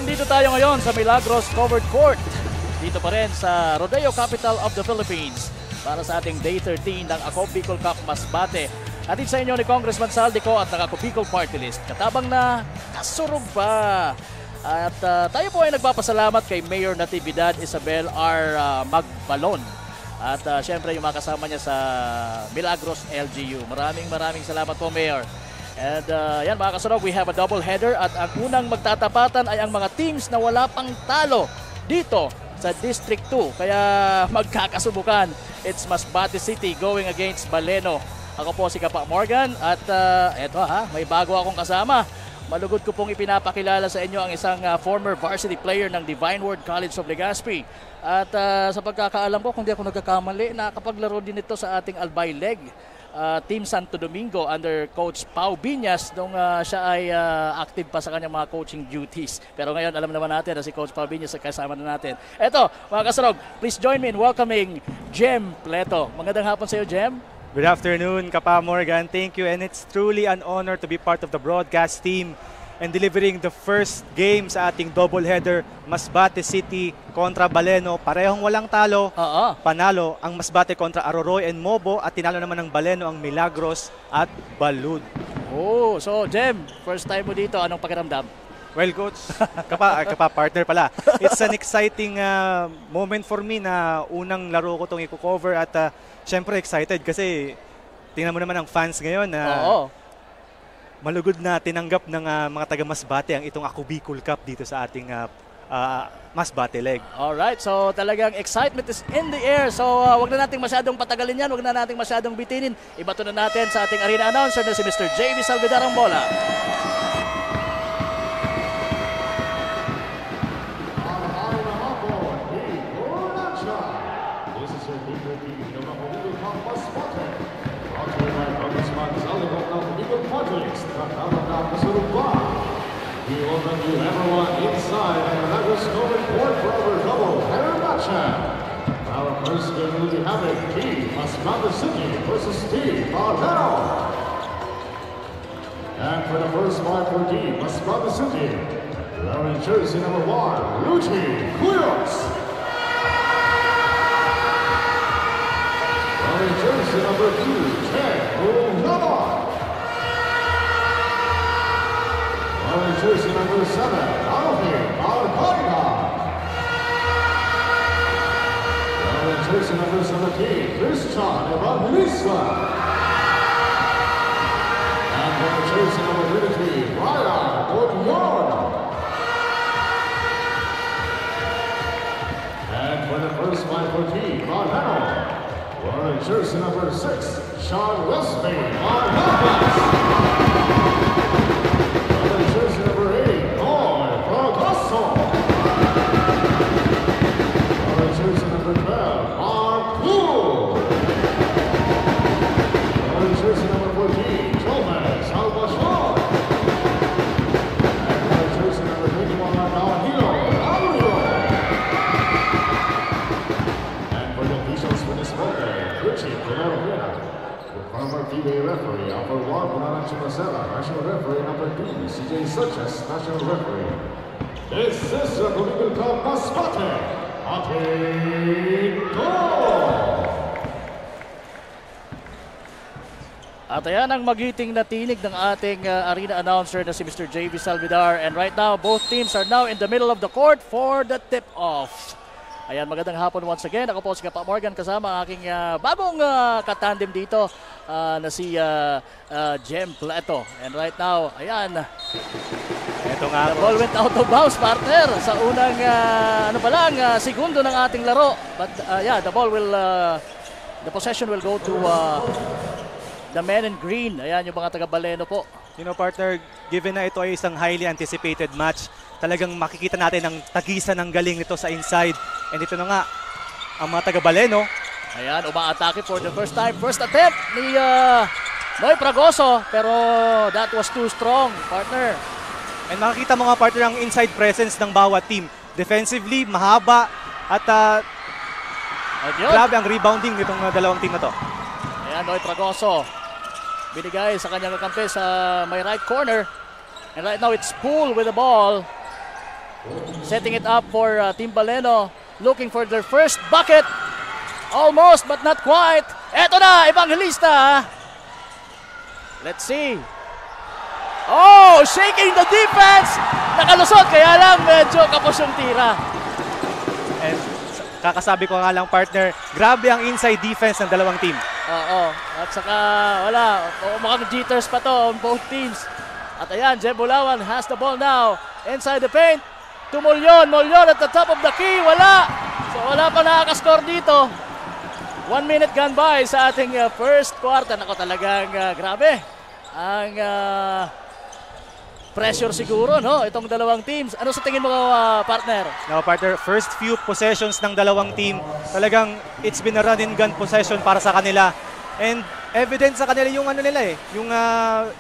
Nandito tayo ngayon sa Milagros Covered Court. Dito pa rin sa Rodeo Capital of the Philippines para sa ating Day 13 ng Ako Bicol Cup Masbate. Hatid sa inyo ni Congressman Saldico at ng Ako Bicol Party List. Katabang na kasurog pa. At tayo po ay nagpapasalamat kay Mayor Natividad Isabel R. Magbalon. At syempre yung mga kasama niya sa Milagros LGU. Maraming salamat po, Mayor. And yan mga kasurog, we have a double header at ang unang magtatapatan ay ang mga teams na wala pang talo dito sa District 2. Kaya magkakasubukan. It's Masbate City going against Baleno. Ako po si Kapa Morgan at eto may bago akong kasama. Malugod ko pong ipinapakilala sa inyo ang isang former varsity player ng Divine Word College of Legazpi. At sa pagkakaalam ko, kung di ako nagkakamali, nakapaglaro din ito sa ating Albay Leg. Team Santo Domingo under Coach Pau Biñas nung siya ay active pa sa kanyang mga coaching duties. Pero ngayon alam naman natin na si Coach Pau Biñas kasama na natin. Eto mga kasarog, please join me in welcoming Jem Pleto. Magandang hapon sa iyo, Jem. Good afternoon, Kapa Morgan. Thank you, and it's truly an honor to be part of the broadcast team and delivering the first game sa ating doubleheader, Masbate City kontra Baleno. Parehong walang talo, panalo ang Masbate kontra Aroroy and Mobo at tinalo naman ng Baleno ang Milagros at Balud. Oh, so Jem, first time mo dito, anong pakiramdam? Well, Coach, Kapa partner pala. It's an exciting moment for me na unang laro ko itong i-cover at syempre excited kasi tingnan mo naman ang fans ngayon na malugod na tinanggap ng mga taga Masbate ang itong Ako Bicol Cup dito sa ating Masbate Leg. Alright, so talagang excitement is in the air. So wag na nating masyadong patagalin yan, wag na nating masyadong bitinin. Ibato na natin sa ating arena announcer na si Mr. JV Salvedar ang bola. We welcome you everyone inside and Milagros Covered Court for our double header matchup. Our first game will be having Team Masbate City versus Team Baleno. And for the first part for Team Masbate City, wearing jersey number 1, Luchi Cuyos. Wearing jersey number 2, Chen Unaman. Wearing jersey number 7, Alvin Alcaiga. Wearing jersey number 17, Christian Evangelista. And wearing jersey number 33, Ryan Odion. And for the first fight for Team Baleno, wearing jersey number 6, Sean Westby on helpless. Referee, number 1, Nacho Marcela, national referee, number 2, CJ Sanchez, national referee. This is the Ako Bicol Cup Masbate. At ayan ang magiting na tinig ng ating arena announcer na si Mr. JV Salvidar. And right now, both teams are now in the middle of the court for the tip-off. Ayan, magandang hapon once again. Ako po si Kapa Morgan kasama ang aking bagong katandem dito na si Jem Pleto. And right now, ayan. Ito nga. The ball went out of bounds, partner. Sa unang, segundo ng ating laro. But yeah, the ball will, the possession will go to the men in green. Ayan, yung mga taga Baleno po. You know, partner, given na ito ay isang highly anticipated match, talagang makikita natin ang tagisan ng galing nito sa inside. And ito na nga, ang mga taga Baleno. Ayan, umaatake for the first time. First attempt ni Noy Pragoso, pero that was too strong, partner. And makikita mo nga, partner, ang inside presence ng bawat team. Defensively, mahaba, at grabe ang rebounding nitong dalawang team na to. Ayan, Noy Pragoso. Binigay sa kanyang kakampi sa may right corner. And right now, it's Poole with the ball. setting it up for Team Baleno, looking for their first bucket. Almost, but not quite. Eto na, Evangelista. Let's see. Oh, shaking the defense. Nakalusot, kaya lang medyo kapos yung tira. And kakasabi ko nga lang, partner, grabe ang inside defense ng dalawang team. Oo. At saka, wala. Mukhang jitters pa to on both teams. At ayan, Jeb Bulawan has the ball now. Inside the paint. To Molyon. Molyon at the top of the key. Wala. So, wala pa nakakascore dito. 1 minute gone by sa ating first quarter. Nako, talagang grabe. Ang pressure siguro, no? Itong dalawang teams. Ano sa tingin mo, partner? Now, partner, first few possessions ng dalawang team, talagang it's been a run and gun possession para sa kanila. And evident sa kanila yung ano nila yung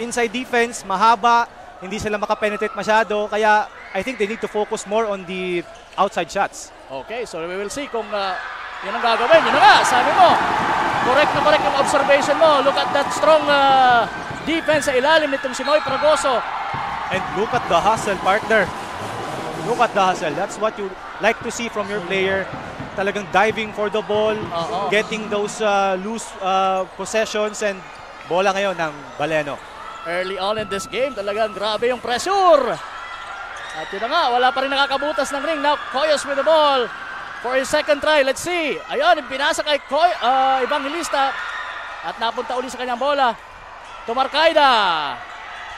inside defense, mahaba, hindi sila makapenetrate masyado, kaya I think they need to focus more on the outside shots. Okay, so we will see kung yun ang gagawin. Yun na nga, sabi mo. Correct na correct yung observation mo. Look at that strong defense sa ilalim nitong si Noy Fragoso. And look at the hustle, partner. Look at the hustle. That's what you like to see from your player. Talagang diving for the ball, getting those loose possessions, and bola ngayon ng Baleno. Early on in this game, talagang grabe yung pressure. At yun na nga, wala pa rin nakakabutas ng ring. Now, Coyos with the ball for his second try. Let's see. Ayun, pinasa kay Evangelista. At napunta uli sa kanyang bola. To Marcaida.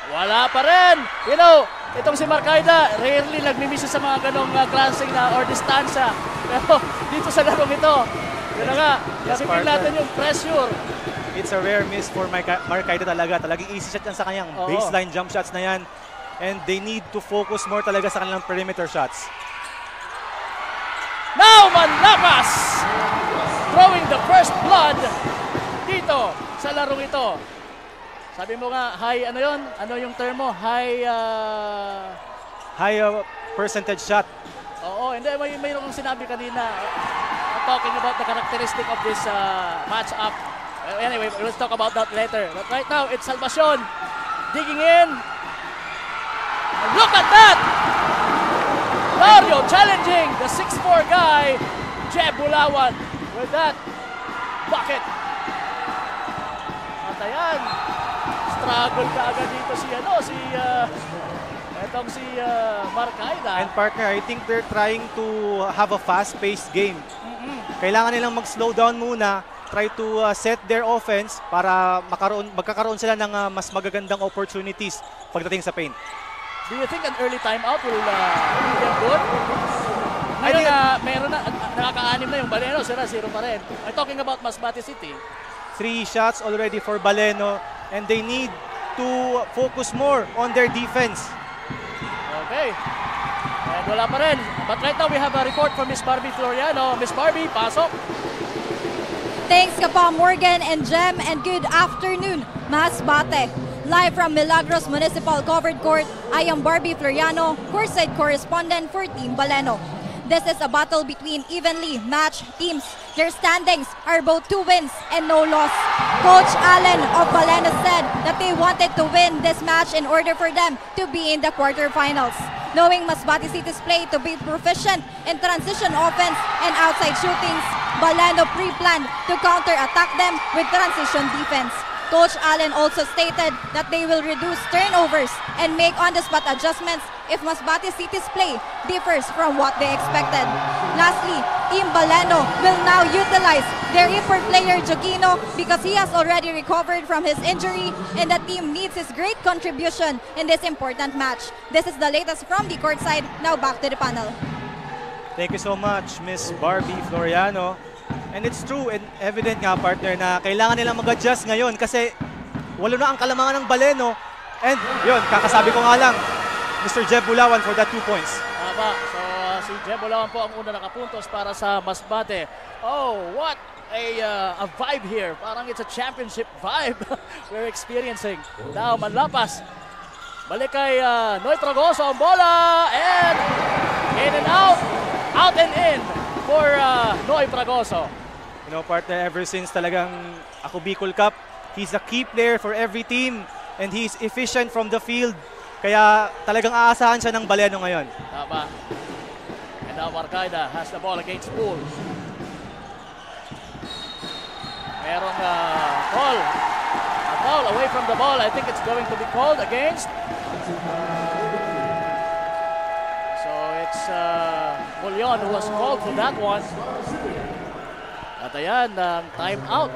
Wala pa rin. You know, itong si Marcaida, rarely nagmimiss sa mga ganong klaseng or distansya. Pero dito sa larong ito, yun na nga, nasipin natin yung pressure. It's a rare miss for Marcaida talaga. Talagang easy shot yan sa kanyang baseline jump shots na yan. And they need to focus more talaga sa kanilang perimeter shots. Now, Manlapas throwing the first blood dito sa larong ito. Sabi mo nga, high, ano yon? Ano yung term mo? High percentage shot. Oo, hindi. Mayroon kong sinabi kanina. Talking about the characteristic of this match-up. Anyway, let's talk about that later. But right now, it's Salvacion digging in. And look at that! Lario challenging the 6'4 guy, Jeb Bulawan, with that bucket. At ayan, struggle ka agad dito si Marcaida. And partner, I think they're trying to have a fast-paced game. Kailangan nilang mag-slow down muna, try to set their offense para magkakaroon sila ng mas magagandang opportunities pagdating sa paint. Do you think an early timeout will do them good? Ngayon meron na, nakaka-anim na yung Baleno, 0-0 pa rin. I'm talking about Masbate City. 3 shots already for Baleno, and they need to focus more on their defense. Okay. And wala pa rin. But right now we have a report from Miss Barbie Floriano. Miss Barbie, pasok. Thanks Kapa Morgan and Jem, and good afternoon, Masbate. Live from Milagros Municipal Covered Court, I am Barbie Floriano, courtside correspondent for Team Baleno. This is a battle between evenly matched teams. Their standings are both 2 wins and no loss. Coach Allen of Baleno said that they wanted to win this match in order for them to be in the quarterfinals. Knowing Masbate City's play to be proficient in transition offense and outside shootings, Baleno pre-planned to counter-attack them with transition defense. Coach Allen also stated that they will reduce turnovers and make on-the-spot adjustments if Masbate City's play differs from what they expected. Lastly, Team Baleno will now utilize their import player Joguino because he has already recovered from his injury and the team needs his great contribution in this important match. This is the latest from the courtside. Now back to the panel. Thank you so much, Miss Barbie Floriano. And it's true and evident nga, partner, na kailangan nilang mag-adjust ngayon kasi walo na ang kalamangan ng Baleno. And yun, kakasabi ko nga lang, Mr. Jeb Bulawan for that 2 points. Tama. So si Jeb Bulawan po ang una nakapuntos para sa Masbate. Oh, what a vibe here. Parang it's a championship vibe we're experiencing. Now, Manlapas. Balik kay Noy Fragoso ang bola. And in and out. Out and in for Noy Fragoso. You know, partner, ever since talagang Ako Bicol Cup, he's a key player for every team and he's efficient from the field. Kaya talagang aasahan siya ng Baleno ngayon. Tama. And now Marcaida has the ball against Pool. Merong call. A foul away from the ball. I think it's going to be called against. So it's Mulyon who was called for that one. At ayan, time out.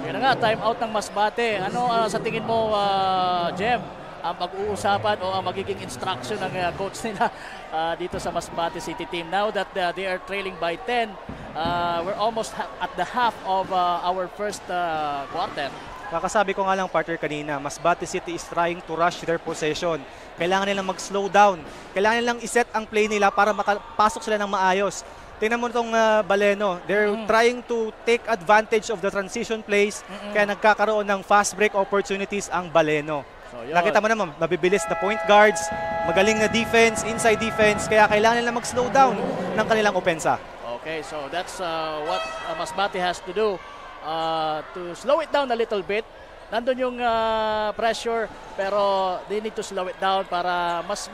Yan na nga, time out ng Masbate. Ano sa tingin mo, Jem, ang pag-uusapan o ang magiging instruction ng coach nila dito sa Masbate City team? Now that they are trailing by 10, we're almost at the half of our first quarter. Kakasabi ko nga lang, partner, kanina, Masbate City is trying to rush their possession. Kailangan nilang mag-slow down. Kailangan nilang iset ang play nila para makapasok sila ng maayos. Tingnan mo itong Baleno. They're trying to take advantage of the transition plays, kaya nagkakaroon ng fast break opportunities ang Baleno. So, yun. Nakita mo naman, mabibilis na point guards, magaling na defense, inside defense, kaya kailangan nila mag-slow down ng kanilang opensa. Okay, so that's what Masbate has to do to slow it down a little bit. Nandun yung pressure, pero they need to slow it down para mas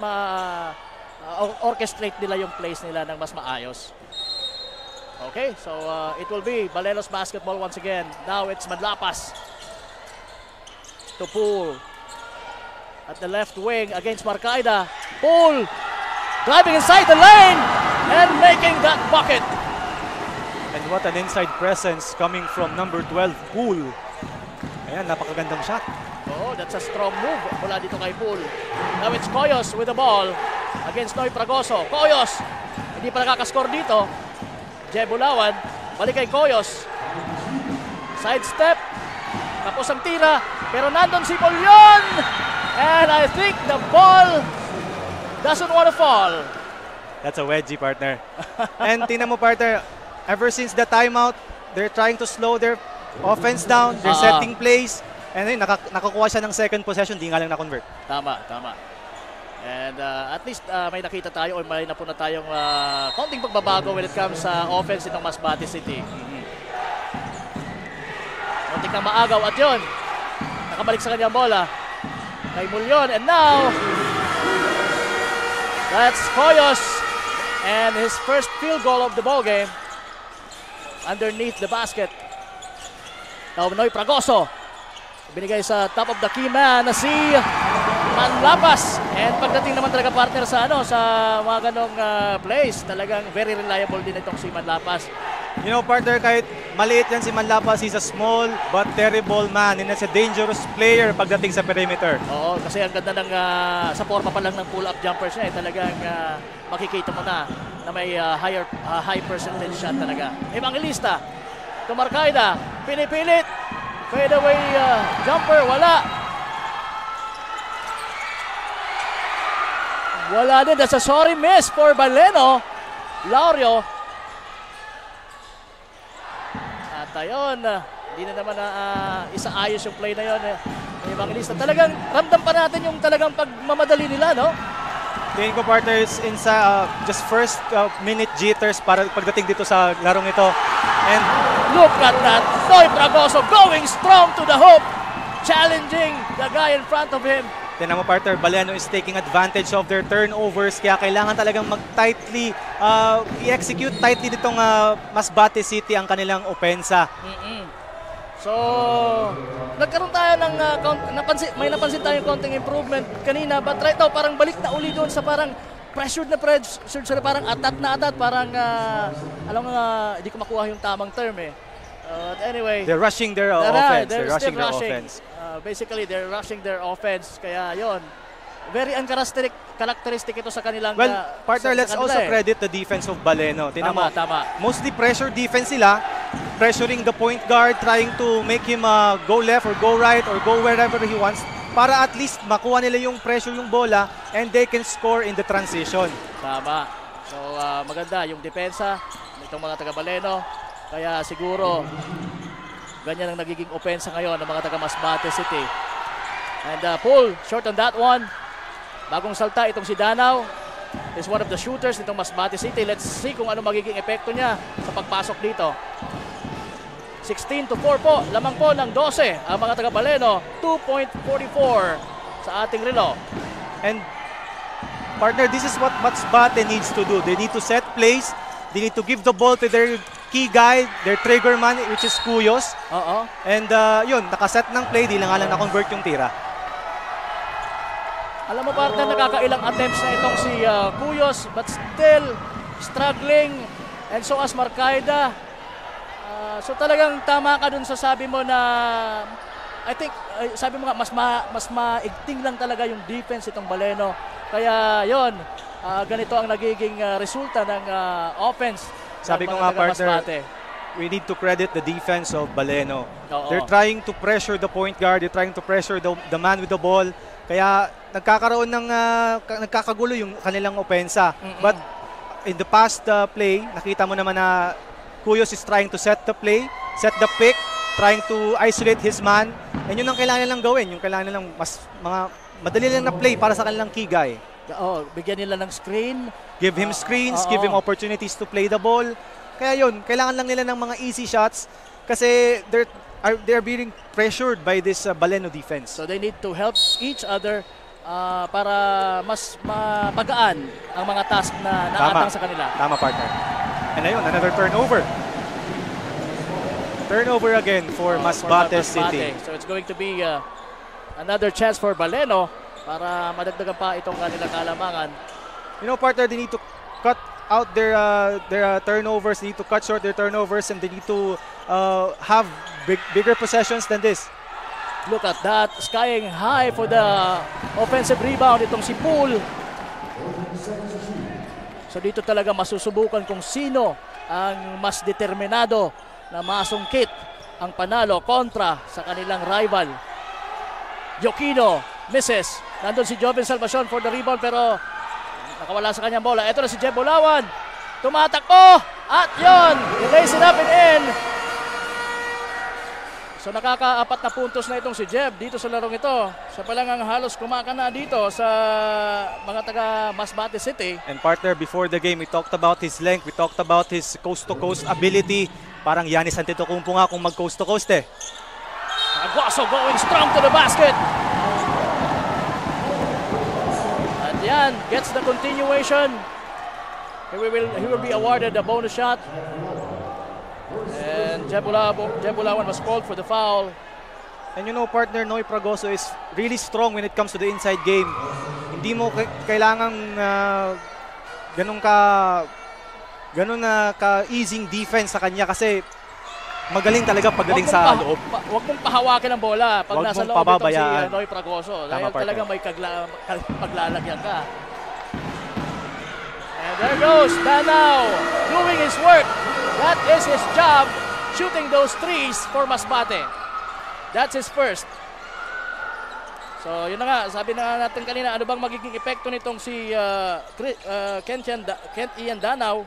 orchestrate nila yung plays nila ng mas maayos. Okay, so it will be Balenos basketball once again. Now it's Manlapas to Pool at the left wing against Marcaida. Pool driving inside the lane and making that bucket. And what an inside presence coming from number 12, Pool. Ayan, napakagandang shot. Oh, that's a strong move mula dito kay Pool. Now it's Coyos with the ball against Noy Fragoso. Coyos, hindi pa nakakascore dito. Jay Bulawan, balik kay Coyos. Side step, tapos ang tira, pero nandun si Mulyon. And I think the ball doesn't want to fall. That's a wedgie, partner. And tingnan mo, partner, ever since the timeout, they're trying to slow their offense down. They're setting plays. And then, nakakuha siya ng second possession, di nga lang na-convert. Tama, tama. And at least may nakita tayo o may napuna tayong konting pagbabago when it comes sa offense itong Masbate City. Konting na maagaw at yun. Nakabalik sa kanyang bola. Kay Mulyon. And now, that's Coyos. And his first field goal of the ball game. Underneath the basket. Now, Noy Fragoso. Binigay sa top of the key man na si Manlapas. And pagdating naman talaga, partner, sa sa mga ganong plays, talagang very reliable din itong si Manlapas. You know, partner, kahit maliit yan si Manlapas, he's a small but terrible man and it's a dangerous player pagdating sa perimeter. Oo, kasi ang ganda ng sa forma pa lang ng pull-up jumpers niya, talagang makikita mo na may high percentage shot talaga. Evangelista, to Marcaida, pinipilit, fade away jumper, wala. Wala din. That's a sorry miss for Baleno. Laurio. At ayun, hindi na naman isaayos yung play na yun. Evangelista. Talagang ramdam pa natin yung talagang pagmamadali nila, no? Tingin ko, partner, is just first minute jitters para pagdating dito sa larong ito. And look at that. Noy Fragoso going strong to the hoop. Challenging the guy in front of him. tingnan mo, partner, Baleno is taking advantage of their turnovers, kaya kailangan talagang mag-tightly, i-execute tightly ditong Masbate City ang kanilang opensa. So, nagkaroon tayo ng may napansin tayong konting improvement kanina, but right now parang balik na uli doon sa parang pressured na parang atat na atat, parang hindi ko makuha yung tamang term eh. Anyway, they're rushing their offense. They're rushing their offense. Basically, they're rushing their offense. Kaya yon, very uncharacteristic ito sa kanilang... Well, partner, let's also credit the defense of Baleno. Tama. Mostly pressure defense sila, pressuring the point guard, trying to make him go left or go right or go wherever he wants para at least makuha nila yung pressure yung bola and they can score in the transition. Tama. So, maganda yung depensa nitong mga taga-Baleno. Kaya siguro, ganyan ang nagiging opensa ngayon ng mga taga-Masbate City. And pull, short on that one. Bagong salta itong si Danao. Is one of the shooters nitong Masbate City. Let's see kung ano magiging epekto niya sa pagpasok dito. 16-4 po, lamang po ng 12 ang mga taga-Baleno. 2.44 sa ating relo. And Partner, this is what Masbate needs to do. They need to set plays. They need to give the ball to their key guy, their trigger man, which is Cuyos. Oo. And yun, nakaset ng play, di lang nga lang na-convert yung tira. Alam mo partner, nakakailang attempts na itong si Cuyos, but still struggling. And so as Marcaida. So talagang tama ka dun sa sabi mo na I think, sabi mo nga, mas maigting lang talaga yung defense itong Baleno. Kaya yon, ganito ang nagiging resulta ng offense. Sabi ko nga partner, we need to credit the defense of Baleno. Oo. They're trying to pressure the point guard, they're trying to pressure the man with the ball. Kaya nagkakaroon ng nagkakagulo yung kanilang opensa. But in the past play, nakita mo naman na Cuyos is trying to set the play, set the pick, trying to isolate his man. And yun ang kailangan nilang gawin. Yung kailangan nilang madali lang na play para sa kanilang key guy. Bigyan nila ng screen. Give him screens, give him opportunities to play the ball. Kaya yun, kailangan lang nila ng mga easy shots kasi they're being pressured by this Baleno defense. So they need to help each other para mas mapagaan ang mga task na naatang sa kanila. Tama partner. And ayun, another turnover. Turnover again for Masbate City. So it's going to be another chance for Baleno para madagdagan pa itong kanilang kalamangan. You know partner, they need to cut out their turnovers, they need to cut short their turnovers, and they need to have bigger possessions than this. Look at that, skying high for the offensive rebound itong si Poole. So dito talaga masusubukan kung sino ang mas determinado na masungkit ang panalo kontra sa kanilang rival. Joquino misses. Nandun si Joven Salvacion for the rebound pero nakawala sa kanyang bola. Ito na si Jeb Bulawan. Tumatakbo at yon, lays it up and in. So nakaka-4 na puntos na itong si Jeb dito sa larong ito. Siya pa lang ang halos kumakana dito sa mga taga Masbate City. And partner, before the game, we talked about his length, we talked about his coast-to-coast ability. Parang Giannis Antetokounmpo nga kung mag-coast-to-coast eh. Aguaso going strong to the basket. At yan, gets the continuation. He will be awarded a bonus shot. And Jeb Bulawan was called for the foul. And you know partner, Noy Fragoso is really strong when it comes to the inside game. Hindi mo kailangang ganun na ka-easing defense sa kanya kasi magaling talaga pagdating sa loob. Huwag mong pahawakin ang bola pag nasa loob itong si Noy Fragoso. Dahil talagang may paglalagyan ka. And there goes Danao doing his work. That is his job, shooting those threes for Masbate. That's his first. So yun na nga, sabi na natin kanina, ano bang magiging epekto nitong si Kent Ian Danao.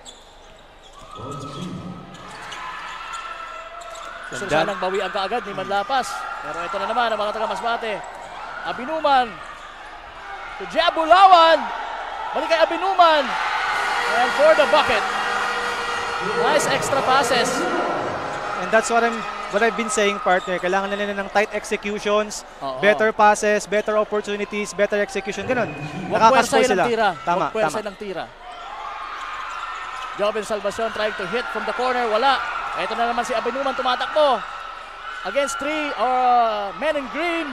Gusto sanang bawian kaagad ni Manlapas. Pero ito na naman ang mga taga Masbate. Abinuman to Jeb Bulawan. Balik kay Abinuman. And for the bucket. Nice extra passes. And that's what I've been saying partner. Kailangan nila ng tight executions, better passes, better opportunities, better execution. Ganun. Nakaka-score sila. Tama. Ng tira. Joven Salvacion trying to hit from the corner. Wala. Ito na naman si Abinuman tumatakbo. Against 3 men in green.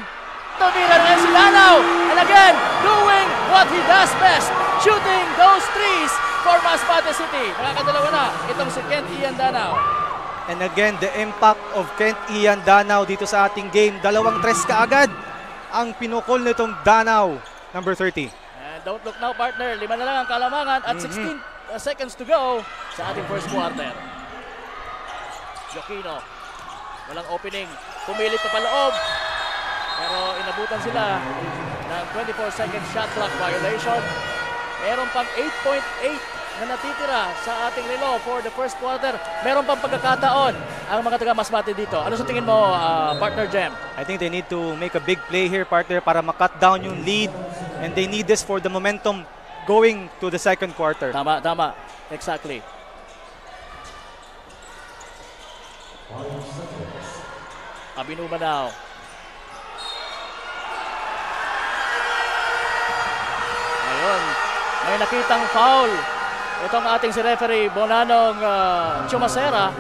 Tumira na si Danao. And again, doing what he does best. Shooting those threes for Masbate City. Nakakadalawa na itong si Kent Ian Danao. And again, the impact of Kent Ian Danao dito sa ating game. 2 tres kaagad ang pinukol nitong Danao, number 30. And don't look now partner, 5 na lang ang kalamangan at 16 seconds to go sa ating first quarter. Joquino, walang opening, pumilit pa paloob. Pero inabutan sila ng 24-second shot clock violation. Meron pang 8.8 na natitira sa ating relo for the first quarter. Meron pang pagkakataon ang mga taga Masbate dito. Ano sa tingin mo, partner Jem? I think they need to make a big play here, partner, para ma-cut down yung lead. And they need this for the momentum going to the second quarter. Tama. Exactly. Abinuman now. Ayun. may nakitang foul. Itong ating si referee Bonanong Chumacera.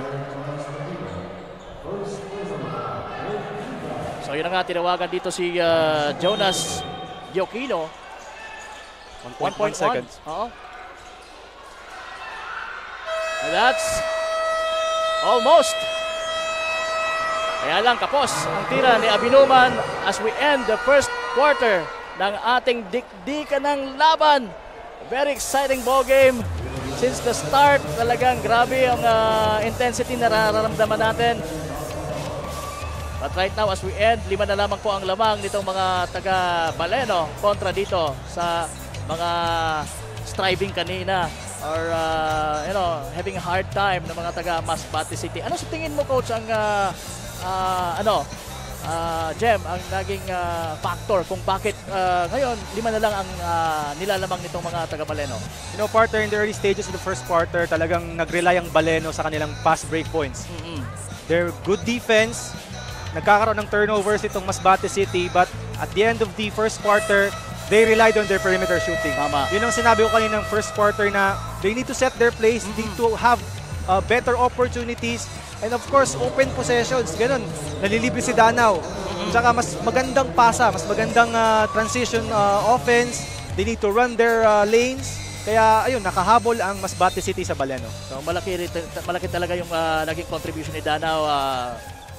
So yun na nga, tinawagan dito si Jonas Gioquino. 1.1 seconds. Oo. And that's almost. Kaya lang kapos ang tira ni Abinuman as we end the first quarter ng ating dikdikan ng laban. Very exciting ball game. Since the start, talagang grabe ang intensity na nararamdaman natin. But right now as we end, 5 na lamang po ang lamang nitong mga taga Baleno kontra dito sa mga striving kanina or having a hard time ng mga taga Masbate City. Ano sa tingin mo, coach, ang Jem, ang naging factor kung bakit ngayon 5 na lang ang nilalamang nitong mga taga Baleno? You know, partner, in the early stages of the first quarter, talagang nag-rely ang Baleno sa kanilang fast break points. They're good defense. Nagkakaroon ng turnovers itong Masbate City, but at the end of the first quarter, they relied on their perimeter shooting. Tama. Yun ang sinabi ko kanina ng first quarter na they need to set their plays, they need to have better opportunities, and of course, open possessions. Ganun, nalilibre si Danao. Tsaka mas magandang pasa, mas magandang transition offense. They need to run their lanes. Kaya ayun, nakahabol ang Masbate City sa Baleno. So malaki talaga yung naging contribution ni Danao.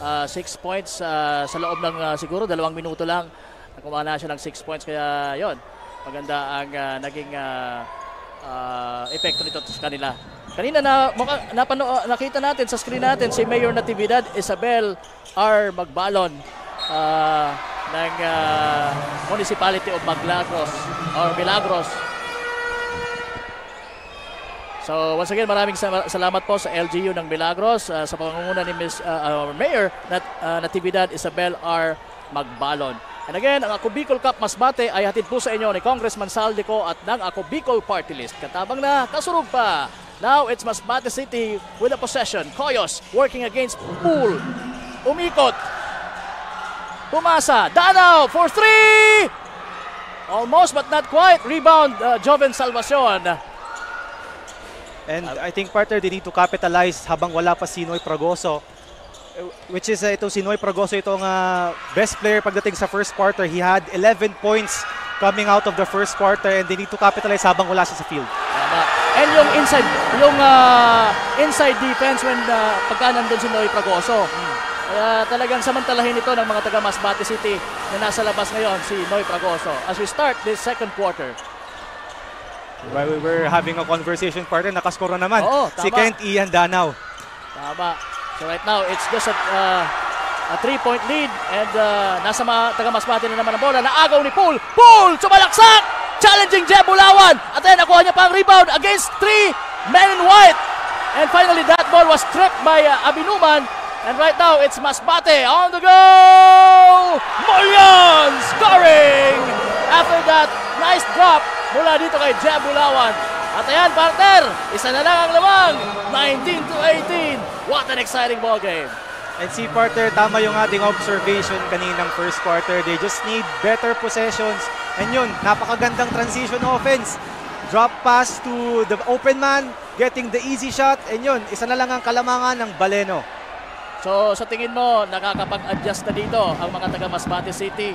6 points sa loob ng siguro 2 minuto lang. Nakuha na siya ng 6 points, kaya yon, maganda ang naging epekto nito sa kanila. Kanina nakita natin sa screen natin si Mayor Natividad Isabel R. Magbalon ng Municipality of Milagros. So once again, maraming salamat po sa LGU ng Milagros sa pangunguna ni Mayor Natividad Isabel R. Magbalon. And again, ang Ako Bicol Cup Masbate ay hatid po sa inyo ni Congressman Saldico at ng Ako Bicol Party List. Katabang na, kasurog pa. Now it's Masbate City with a possession. Coyos working against Pool. Umikot. Pumasa. Danao for 3! Almost but not quite. Rebound, Joven Salvacion. And I think, partner, they need to capitalize habang wala pa si Noy Pragoso. Which is si Noy Pragoso, itong best player pagdating sa first quarter. He had 11 points coming out of the first quarter, and they need to capitalize habang wala siya sa field. And yung inside defense when pagka nandun si Noy Pragoso. Kaya talagang samantalahin ito ng mga taga Masbate City na nasa labas ngayon, si Noy Pragoso. As we start this second quarter. While we were having a conversation, partner, nakaskoro naman. Oo, si Kent Ian Danao. Tama. So right now, it's just a 3-point lead, and nasa taga Masbate na naman ang bola. Naagaw ni Pool. Pool! Sumalaksak! Challenging Jeb Bulawan. At then nakuha niya pa ang rebound against 3 men in white. And finally, that ball was stripped by Abinuman. And right now, it's Masbate on the go! Mullion scoring! After that, nice drop mula dito kay Jeb Bulawan. At ayan, partner, isa na lang ang lamang. 19-18. What an exciting ball game. And see, partner, tama yung ating observation kaninang first quarter. They just need better possessions. And yun, napakagandang transition offense. Drop pass to the open man, getting the easy shot. And yun, isa na lang ang kalamangan ng Baleno. So sa tingin mo, nakakapag-adjust na dito ang mga taga Masbate City?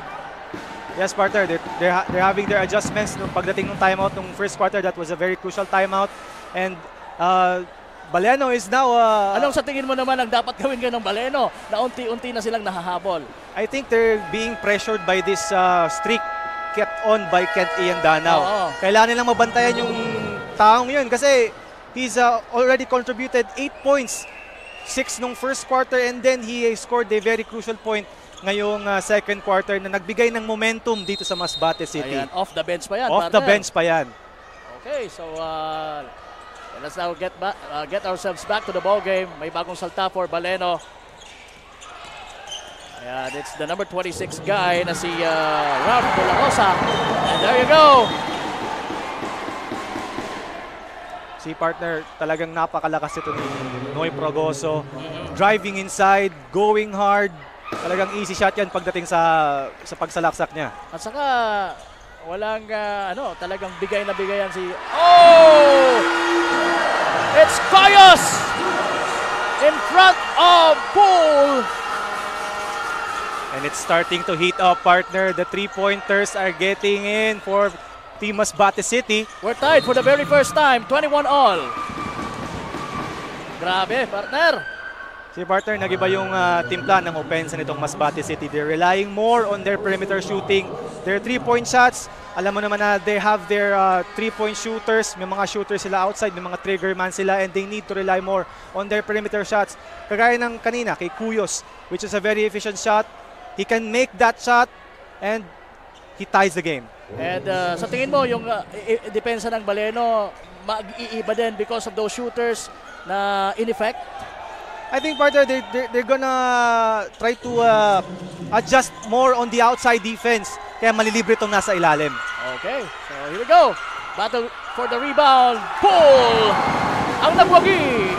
Yes, partner, they're having their adjustments nung pagdating ng timeout nung first quarter. That was a very crucial timeout. And Baleno is now... Anong sa tingin mo naman ang dapat gawin ng Baleno na unti-unti na silang nahahabol? I think they're being pressured by this streak kept on by Kent Ian Danao. Oo. Kailangan nilang mabantayan yung taong yun kasi he's already contributed 8 points. 6 nung first quarter, and then he scored a very crucial point ngayong second quarter na nagbigay ng momentum dito sa Masbate City. Ayan, off the bench pa yan. Off the bench pa yan. Okay, so let's now get ourselves back to the ball game. May bagong salta for Baleno. Ayan, it's the number 26 guy na si Ralph De La Rosa. And there you go. Si partner, talagang napakalakas ito ni Noy Pragoso. Driving inside, going hard. Talagang easy shot yan pagdating sa pagsalaksak niya. At saka, walang talagang bigay na bigayan si... Oh! It's Coyos in front of Pool. And it's starting to heat up, partner. The 3-pointers are getting in for Team Masbate City. We're tied for the very first time, 21 all. Grabe, partner. Si partner, nag-iba yung timpla ng opensa nitong Masbate City. They're relying more on their perimeter shooting. Their 3-point shots, alam mo naman na they have their 3-point shooters. May mga shooters sila outside, may mga trigger man sila, and they need to rely more on their perimeter shots. Kagaya ng kanina kay Cuyos, which is a very efficient shot. He can make that shot and he ties the game. And sa tingin mo, yung depensa ng Baleno, mag-iiba din because of those shooters na in effect? I think, partner, they're gonna try to adjust more on the outside defense. Kaya malilibre itong nasa ilalim. Okay, so here we go. Battle for the rebound. Pool ang nagwagi.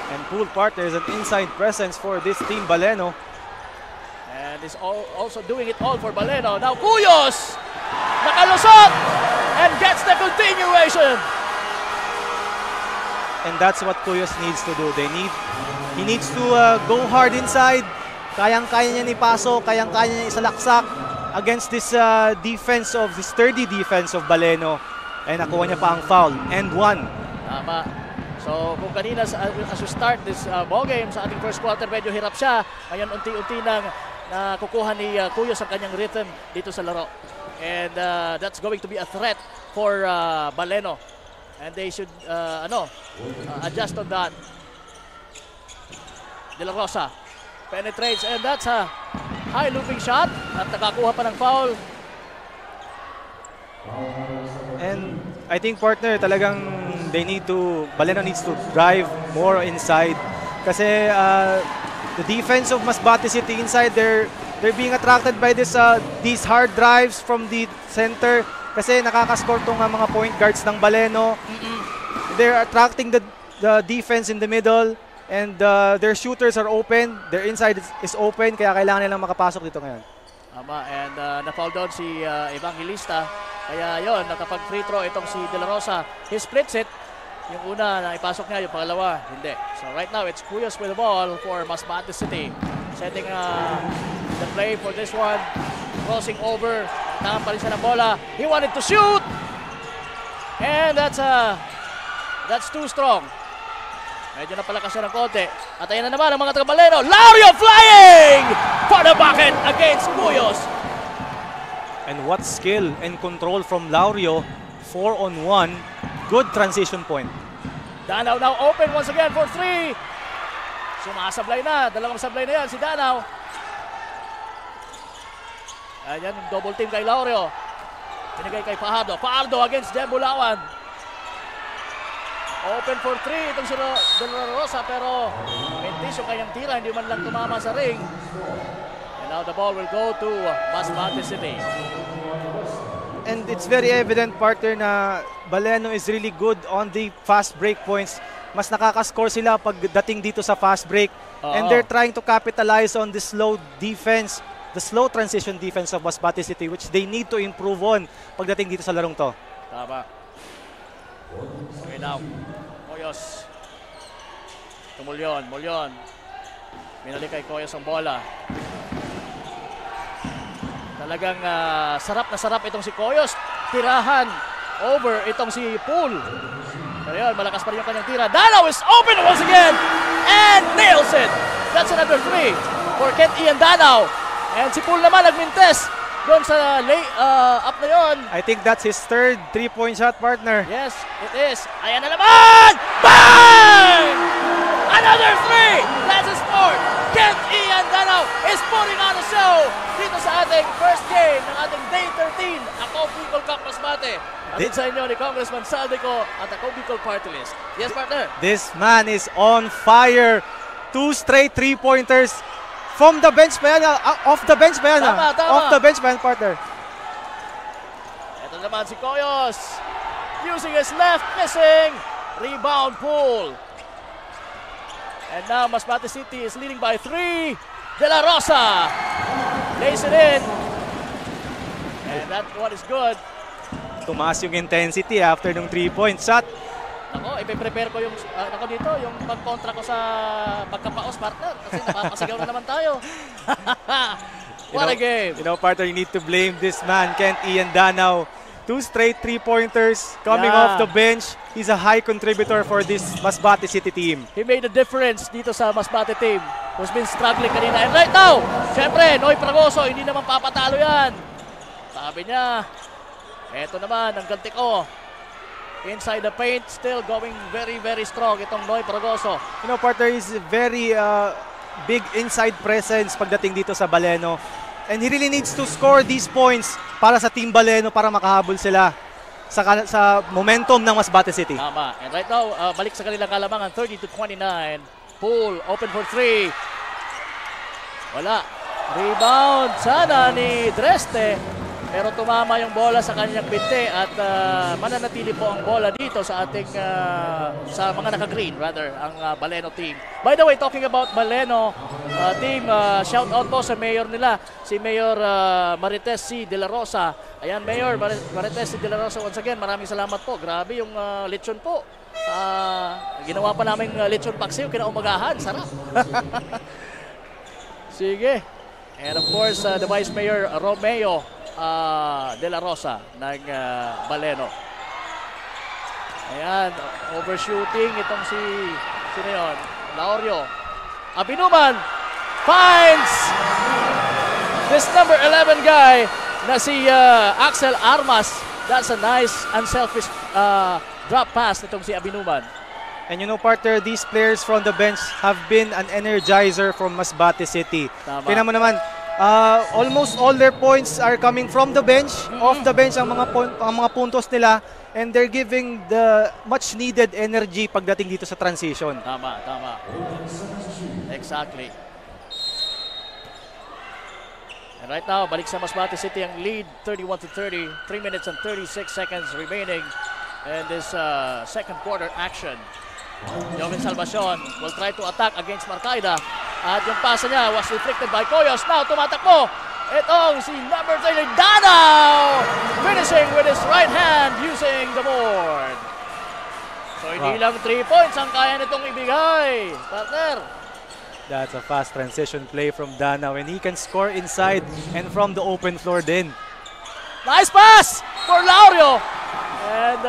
And Pool, partner, is an inside presence for this team Baleno. And is also doing it all for Baleno. Now Cuyos nakalusot and gets the continuation. And that's what Cuyos needs to do. He needs to go hard inside. Kayang-kaya niya ipasok, kayang-kaya niya isalaksak against this sturdy defense of Baleno. And nakuha niya pa ang foul. And one. Tama. So kung kanina as we start this ball game sa ating first quarter, medyo hirap siya. Ngayon unti-unti nang nakukuha ni Cuyos ang kanyang rhythm dito sa laro. And that's going to be a threat for Baleno. And they should adjust on that. De La Rosa penetrates, and that's a high looping shot at nakakuha pa ng foul. And I think, partner, talagang Baleno needs to drive more inside. Kasi the defense of Masbate City inside, they're being attracted by these hard drives from the center. Kasi nakakascore tong mga point guards ng Baleno. They're attracting the defense in the middle, and their shooters are open. Their inside is open, kaya kailangan nilang makapasok dito ngayon. Tama, and na-foul down si Evangelista. Kaya yon, nakapag free throw itong si De La Rosa. He splits it. Yung una na ipasok niya, yung pangalawa, hindi. So right now, it's Cuyos with the ball for Masbate City. Setting the play for this one. Crossing over. Tangan pa rin siya ng bola. He wanted to shoot! And that's too strong. Medyo napalakas siya ng konti. At ayan na naman ang mga taga-Baleno. Laurio flying for the bucket against Cuyos. And what skill and control from Laurio. 4-on-1. Good transition point. Danao now open once again for 3. Sumasablay na. Dalawang sablay na yan si Danao. Ayan yung double team kay Laurio. Pinigay kay Fajardo. Fajardo against Jem Bulawan. Open for 3 itong si De La Rosa, pero mentis yung kanyang tira, hindi man lang tumama sa ring. And now the ball will go to Masbate City. And it's very evident, partner, na Baleno is really good on the fast break points. Mas nakakascore sila pagdating dito sa fast break. And they're trying to capitalize on the slow defense, the slow transition defense of Masbate City, which they need to improve on pagdating dito sa larong to. Tama. Okay now, Coyos. Mulyon. Minalik kay Coyos ang bola. Talagang sarap na sarap itong si Coyos. Tirahan over itong si Pool. Pero yun, malakas pa rin yung kanyang tira. Danao is open once again and nails it. That's another 3 for Kent Ian Danao. And si Pool naman nagmintes doon sa up na yun. I think that's his third 3-point shot, partner. Yes, it is. Ayan na naman! Bang! Another 3! That's his fourth. Kent Ian Danao is putting on a show dito sa ating first game ng ating Day 13 Ako Bicol Cup Masbate. Atid sa inyo ni Congressman Saldico at Ako Bicol Party List. Yes, partner? This man is on fire. 2 straight 3-pointers. From the bench pa yan, off the bench pa yan. Tama. Off the bench pa yan, partner. Ito naman si Coyos. Using his left, missing. Rebound Pool. And now Masbate City is leading by 3. De La Rosa lays it in. And And that one is good. Tumaas yung intensity after nung 3-point shot. Ako, ipe-prepare ko yung yung pag-kontra ko sa pagkapaos, partner. Kasi napapasigaw na naman tayo. What a game. You know, partner, you need to blame this man, Kent Ian Danao. 2 straight 3-pointers coming off the bench. He's a high contributor for this Masbate City team. He made a difference dito sa Masbate team who's been struggling kanina. And right now, syempre, Noy Fragoso, hindi naman papatalo yan. Sabi niya, eto naman, ang ganti ko. Inside the paint, still going very, very strong itong Noy Fragoso. You know, partner, is very big inside presence pagdating dito sa Baleno. And he really needs to score these points para sa Team Baleno para makahabol sila sa momentum ng Masbate City. Tama. And right now, balik sa kanilang kalamangan, 30-29. Poole, open for 3. Wala. Rebound sana ni Dreste. Pero tumama yung bola sa kanyang binte at mananatili po ang bola dito sa ating sa mga naka-green rather ang Baleno team. By the way, talking about Baleno team, shout out po sa mayor nila, si Mayor Marites C. De La Rosa. Ayan, Mayor Marites C. De La Rosa, once again, maraming salamat po. Grabe yung lechon po. Ginawa pa namin lechon paksiw kinaumagahan, sarap. Sige. And of course, the Vice Mayor Romeo De La Rosa ng Baleno. Ayan, overshooting itong sino yun? Laurio. Abinuman finds this number 11 guy na si Axel Armas. That's a nice, unselfish drop pass nitong si Abinuman. And you know, partner, these players from the bench have been an energizer from Masbate City. Tama. Tingnan mo naman, almost all their points are coming from the bench. Off the bench ang mga puntos nila, and they're giving the much needed energy pagdating dito sa transition. Tama, tama. Exactly. And right now, balik sa Masbate City ang lead, 31-30. 3 minutes and 36 seconds remaining in this second quarter action. Joven Salvacion will try to attack against Marcaida. At yung pasa niya was deflected by Coyos. Now, tumatakbo. Itong si number 30, Danao! Finishing with his right hand using the board. So, hindi lang 3 points ang kaya nitong ibigay. Partner. That's a fast transition play from Danao, and he can score inside and from the open floor din. Nice pass for Laurio. And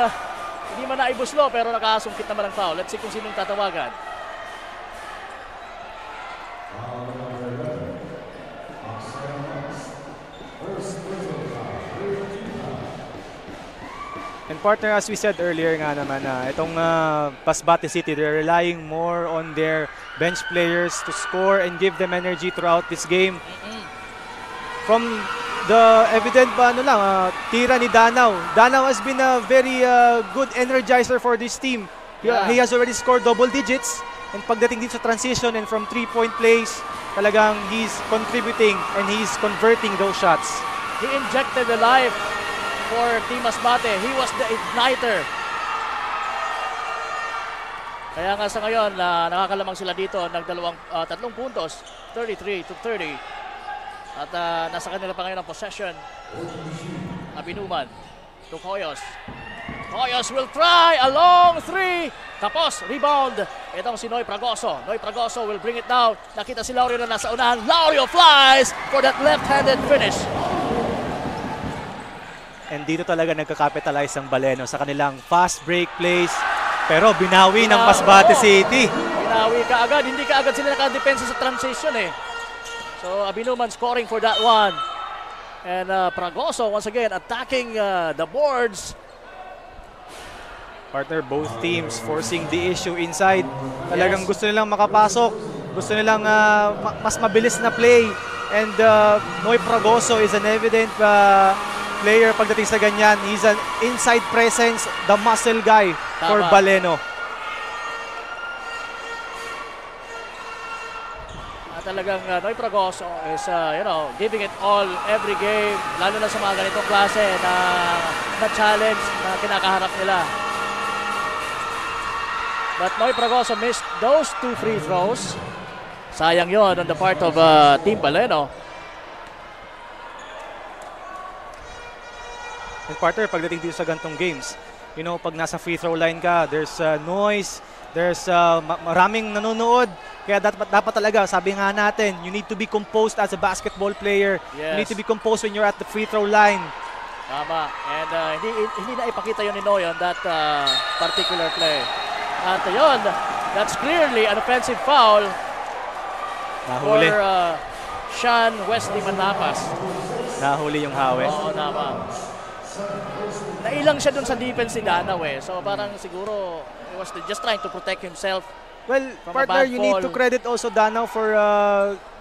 hindi man naibuslo pero nakasungkit naman ang foul. Let's see kung sinong tatawagan. And partner, as we said earlier nga naman, itong Masbate City, they're relying more on their bench players to score and give them energy throughout this game. From the evident tira ni Danao. Danao has been a very good energizer for this team. He has already scored double digits, and pagdating dito sa transition and from 3-point plays, talagang he's contributing and he's converting those shots. He injected the life for Team Masbate. He was the igniter. Kaya nga sa ngayon, nakakalamang sila dito ng 3 puntos, 33-30. At nasa kanila pa ngayon ang possession. Abinuman to Coyos. Coyos will try a long 3. Tapos, rebound. Itong si Noy Fragoso. Noy Fragoso will bring it down. Nakita si Laurio na nasa unahan. Laurio flies for that left-handed finish. And dito talaga nagka-capitalize ang Baleno sa kanilang fast break plays. Pero binawi ng Masbate City. Binawi ka agad. Hindi ka agad sila nakadepensa sa transition eh. So Abinuman scoring for that one. And Fragoso once again attacking the boards. Partner, both teams forcing the issue inside. Talagang gusto nilang makapasok. Gusto nilang mas mabilis na play. And Noy Fragoso is an evident player pagdating sa ganyan. He's an inside presence, the muscle guy for Baleno. Talagang Noy Fragoso is giving it all every game, lalo na sa mga ganitong klase na challenge na kinakaharap nila. But Noy Fragoso missed those 2 free throws. Sayang yon on the part of Team Baleno. And partner, pagdating dito sa gantong games, you know, pag nasa free throw line ka, there's noise, there's maraming nanonood. Kaya dapat talaga, sabi nga natin, you need to be composed as a basketball player. Yes. You need to be composed when you're at the free throw line. Tama. And hindi na ipakita yun ni Noy on that particular play. At yun, that's clearly an offensive foul for Nahuli. Sean Wesley Manlapas. Nahuli yung hawe. Oo, tama. Nailang siya dun sa defense ni Danaw eh. So parang siguro he was just trying to protect himself. Well, From a partner, bad you need to fall. credit also Danaw for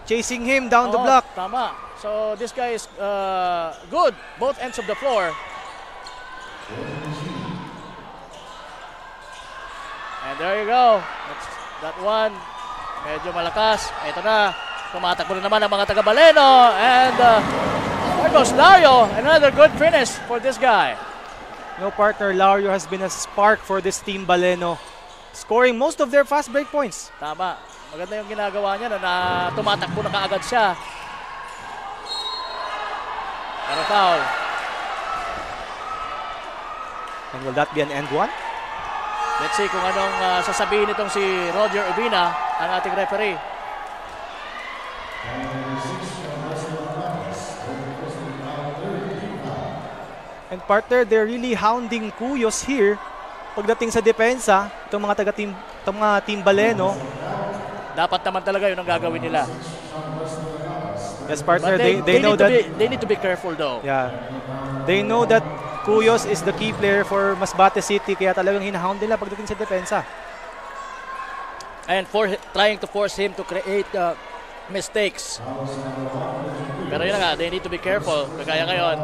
chasing him down the Oo, block. Tama. So this guy is good, both ends of the floor. And there you go. That's that one. Medyo malakas. Ito na. Tumatakbo na naman ang mga taga-Baleno. And there goes Lario. Another good finish for this guy. No, partner, Lario has been a spark for this team Baleno, scoring most of their fast break points. Tama. Maganda yung ginagawa niya na tumatakbo na kaagad siya. Pero foul. And will that be an end one? Let's see kung anong sasabihin nitong si Roger Ubina, ang ating referee. And partner, they're really hounding Cuyos here. Pagdating sa depensa, itong mga team Baleno. Dapat naman talaga yun ang gagawin nila. Yes, partner, But they know that. They need to be careful though. Yeah, they know that Cuyos is the key player for Masbate City, kaya talagang hinahound nila pagdating sa depensa. And trying to force him to create mistakes. Pero yun na nga, they need to be careful. Kagaya ngayon.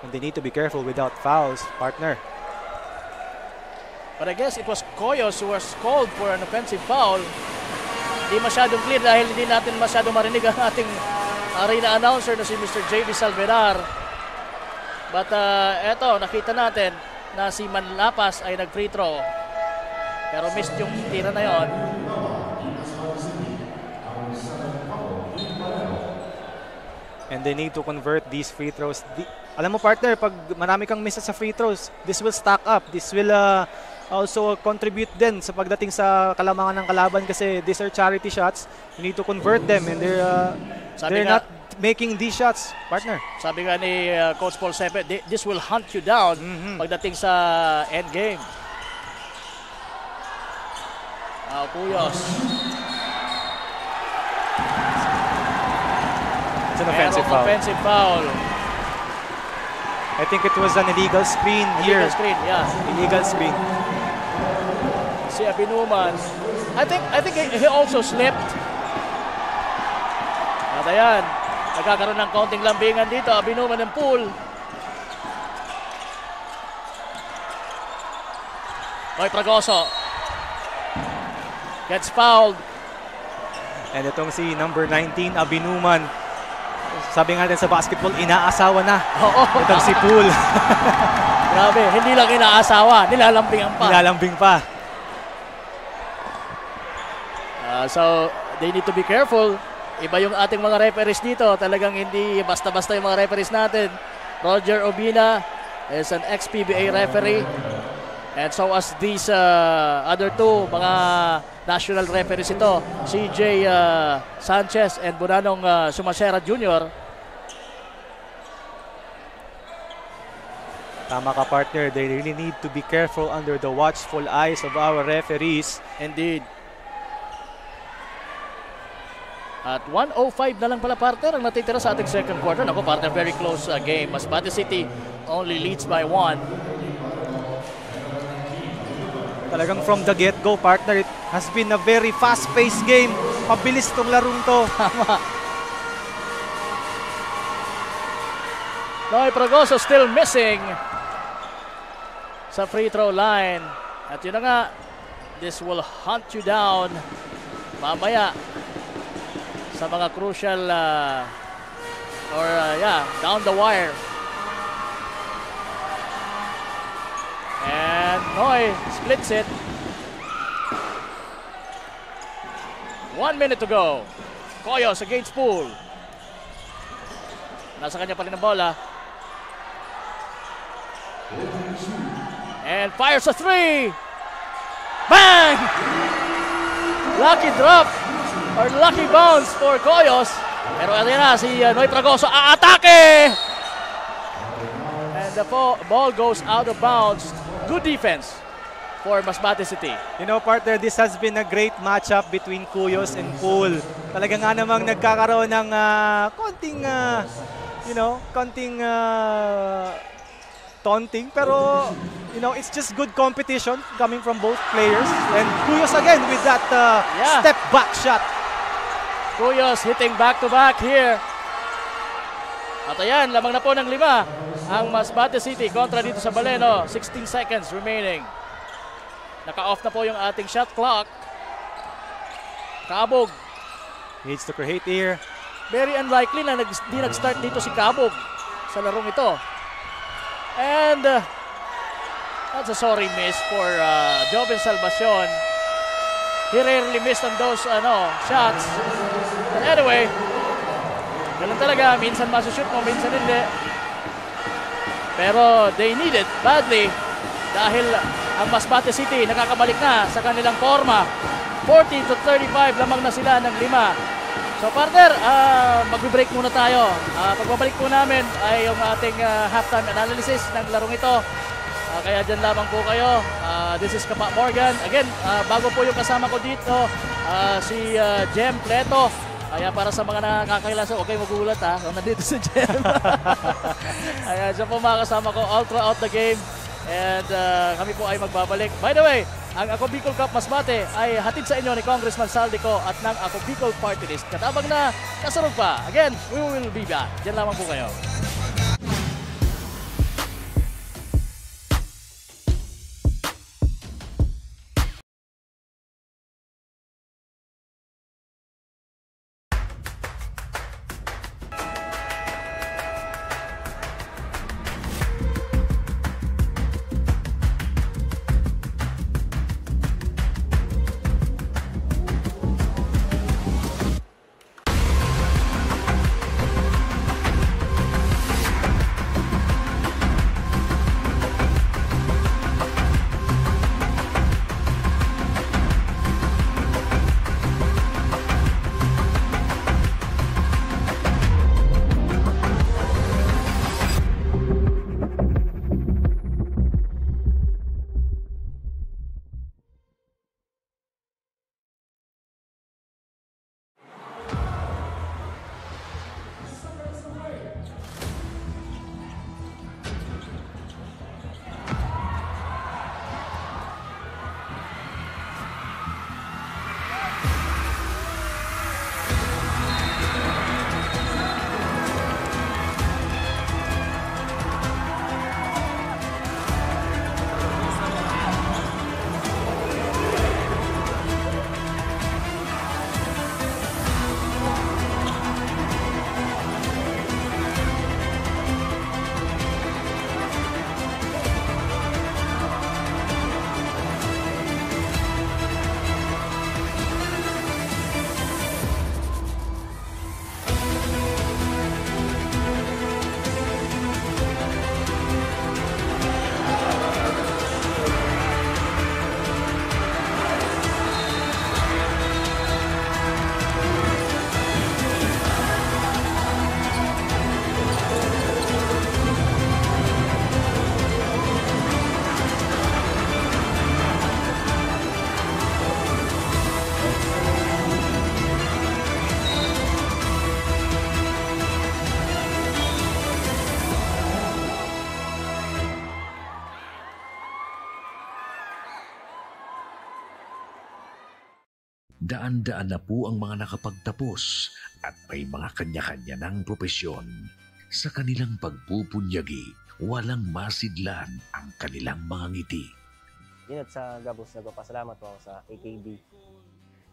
And they need to be careful without fouls, partner. But I guess it was Coyos who was called for an offensive foul. Hindi masyadong clear dahil hindi natin masyadong marinig ang ating arena announcer na si Mr. JB Salvedar. But eto, nakita natin na si Manlapas ay nag-free throw. Pero missed yung tira na yon. And they need to convert these free throws. Alam mo, partner, pag marami kang misses sa free throws, this will stack up. This will also contribute din sa pagdating sa kalamangan ng kalaban kasi these are charity shots. You need to convert them and they're not making these shots, partner. Sabi nga ni Coach Paul Sepe, this will hunt you down pagdating sa end game. Cuyos. It's an offensive foul. Offensive foul. I think it was an illegal screen here. Illegal screen, yeah. Illegal screen. Si Abinuman. I think he also slipped. At ayan, nagkakaroon ng kaunting lambingan dito. Abinuman ng pool. Noy Fragoso gets fouled. And itong si number 19, Abinuman. Sabi nga natin sa basketball, inaasawa na. Oo. Itong si Pool. Grabe, hindi lang inaasawa, nilalambingan pa. Nilalambing pa. So, they need to be careful. Iba yung ating mga referees dito. Talagang hindi basta-basta yung mga referees natin. Roger Obina is an ex-PBA referee. And so as these other two, mga national referees ito, CJ Sanchez and Bonanong Sumasera Jr. Tama ka, partner. They really need to be careful under the watchful eyes of our referees. Indeed. At 1:05 na lang pala, partner, ang natitira sa ating second quarter. Naku, partner, very close game. Masbate City only leads by 1. Talagang from the get-go, partner, it has been a very fast-paced game. Pabilis itong larong to. Noy Fragoso still missing sa free throw line. At yun na nga, this will hunt you down mamaya sa mga crucial down the wire. And Noy splits it. 1 minute to go. Coyos against Pool. Nasa kanya pa rin ang bola. And fires a 3. Bang! Lucky drop or lucky bounce for Coyos. Pero ano na, si Noy Fragoso aatake! And the ball goes out of bounds. Good defense for Masbate City. You know, partner, this has been a great matchup between Cuyos and Pool. Talaga nga namang nagkakaroon ng konting taunting. Pero, it's just good competition coming from both players. And Cuyos again with that step back shot. Cuyos hitting back-to-back here. At ayan, lamang na po ng 5 ang Masbate City kontra dito sa Baleno. 16 seconds remaining. Naka-off na po yung ating shot clock. Cabog. Needs to create here. Very unlikely na di nag-start dito si Cabog sa larong ito. And that's a sorry miss for Joven Salvacion. He rarely missed on those shots. But anyway, ganun talaga. Minsan masushoot mo, minsan hindi. Pero they need it badly dahil ang Masbate City nakakabalik na sa kanilang forma. 40-35 lamang na sila ng 5. So partner, mag-break muna tayo. Pagbabalik po namin ay yung ating halftime analysis ng larong ito. Kaya dyan lamang po kayo. This is Kapa Morgan. Again, bago po yung kasama ko dito, si Jem Pleto. Kaya para sa mga nakakailan, so okay magulat kung nandito si Jem. Kaya dyan po mga kasama ko all throughout the game. And kami po ay magbabalik. By the way, ang Ako Bicol Cup Masbate ay hatid sa inyo ni Congressman Saldico at ng Ako Bicol Party List. Katabang na kasunod pa. Again, we will be back. Diyan lamang po kayo. Daan-daan na po ang mga nakapagtapos at may mga kanya-kanya ng propesyon. Sa kanilang pagpupunyagi, walang masidlan ang kanilang mga ngiti. Inot sa Gabos, nagpapasalamat po ako sa AKB.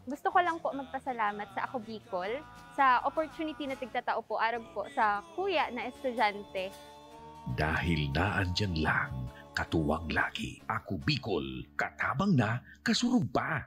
Gusto ko lang po magpasalamat sa Ako Bicol sa opportunity na tigtatao po arag po sa kuya na estudyante. Dahil naandyan lang, katuwang lagi, Ako Bicol, katabang na, kasurug pa.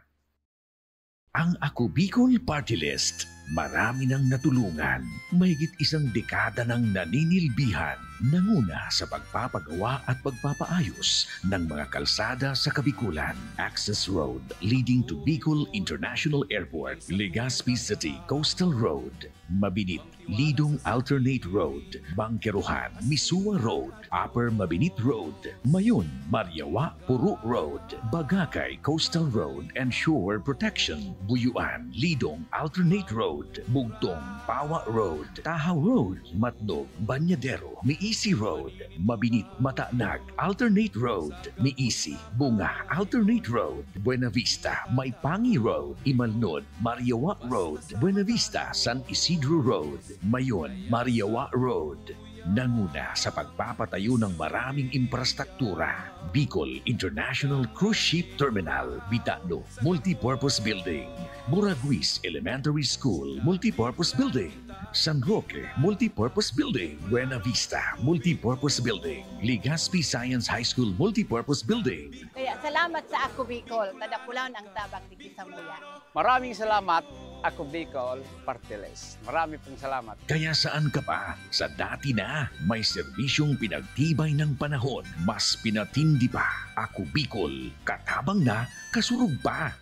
Ang Ako Bicol Party List, Marami nang natulungan, mahigit isang dekada ng naninilbihan, nanguna sa pagpapagawa at pagpapaayos ng mga kalsada sa Kabikulan. Access Road leading to Bicol International Airport, Legazpi City Coastal Road, Mabinit, Lidong Alternate Road, Bangkeruhan, Misua Road, Upper Mabinit Road, Mayon, Mariawa, Puro Road, Bagakay Coastal Road and Shore Protection, Buyuan, Lidong Alternate Road, Bugtong, Pawa Road, Tahaw Road, Matnog, Banyadero, Miisi Road, Mabinit, Matanag, Alternate Road, Miisi, Bunga, Alternate Road, Buena Vista, Maipangi Road, Imalnod, Mariawa Road, Buena Vista, San Isidro Road, Mayon, Mariawa Road. Nanguna sa pagpapatayo ng maraming infrastruktura. Bicol International Cruise Ship Terminal, Bitano, Multipurpose Building, Buraguis Elementary School, Multipurpose Building, San Roque, Multipurpose Building, Buena Vista, Multipurpose Building, Legazpi Science High School, Multipurpose Building. Kaya salamat sa Ako Bicol, tadapulan ang tabang di Samuya. Maraming salamat, Ako Bicol Partiles. Marami pong salamat. Kaya saan ka pa? Sa dati na, may serbisyong pinagtibay ng panahon, mas pinatindi pa. Ako Bicol, katabang na, kasurug pa.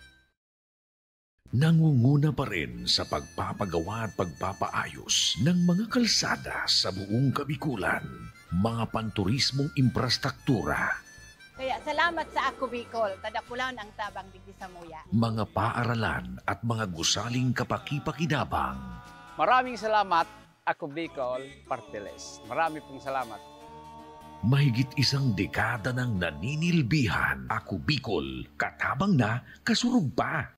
Nangunguna pa rin sa pagpapagawa at pagpapaayos ng mga kalsada sa buong Kabikulan, mga panturismong infrastruktura, Kaya salamat sa Ako Bicol, tadapulan ang tabang di Samuya. mga paaralan at mga gusaling kapakipakinabang. Maraming salamat, Ako Bicol Partiles. Marami pong salamat. Mahigit isang dekada ng naninilbihan, Ako Bicol, katabang na, kasurug pa.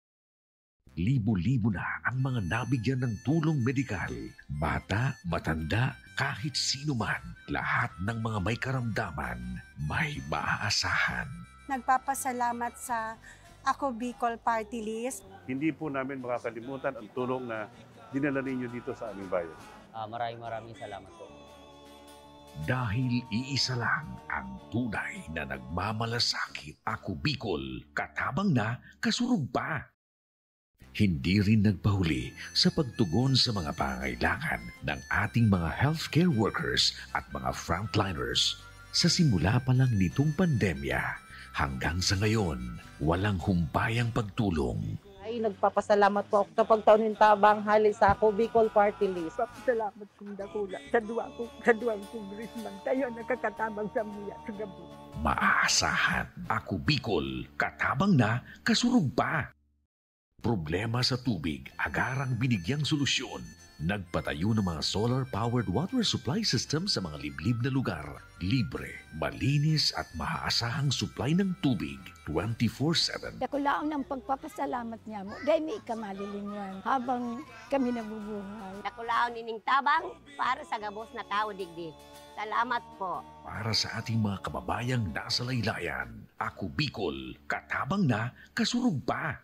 Libo-libo na ang mga nabigyan ng tulong medikal. Bata, matanda, kahit sino man, lahat ng mga may karamdaman, may maaasahan. Nagpapasalamat sa Ako Bicol Party List. Hindi po namin makakalimutan ang tulong na dinala ninyo dito sa aming bayan. Maraming salamat po. Dahil iisa lang ang tunay na nagmamalasakit, Ako Bicol, katabang na, kasurug pa. Hindi rin nagpahuli sa pagtugon sa mga pangailangan ng ating mga healthcare workers at mga frontliners. Sa simula pa lang nitong pandemya, hanggang sa ngayon, walang humpayang pagtulong. Ay, nagpapasalamat po ako sa pagtaunin tabang hali sa Ako Bicol Party List. Papasalamat kong dakula sa duwang kongresman tayo nakakatabang sa muya sa gabi. Maaasahan, Ako Bicol, katabang na, kasurug pa. Problema sa tubig, agarang binigyang solusyon. Nagpatayo ng mga solar-powered water supply system sa mga liblib na lugar. Libre, malinis at maaasahang supply ng tubig 24/7. Dakulaang ng pagpapasalamat niya mo, dahil may ikamalilingan habang kami nabubuhay. Dakulaang nining tabang para sa gabos na tao digdi. Salamat po. Para sa ating mga kababayang nasa laylayan, Ako Bicol, katabang na, kasurug pa.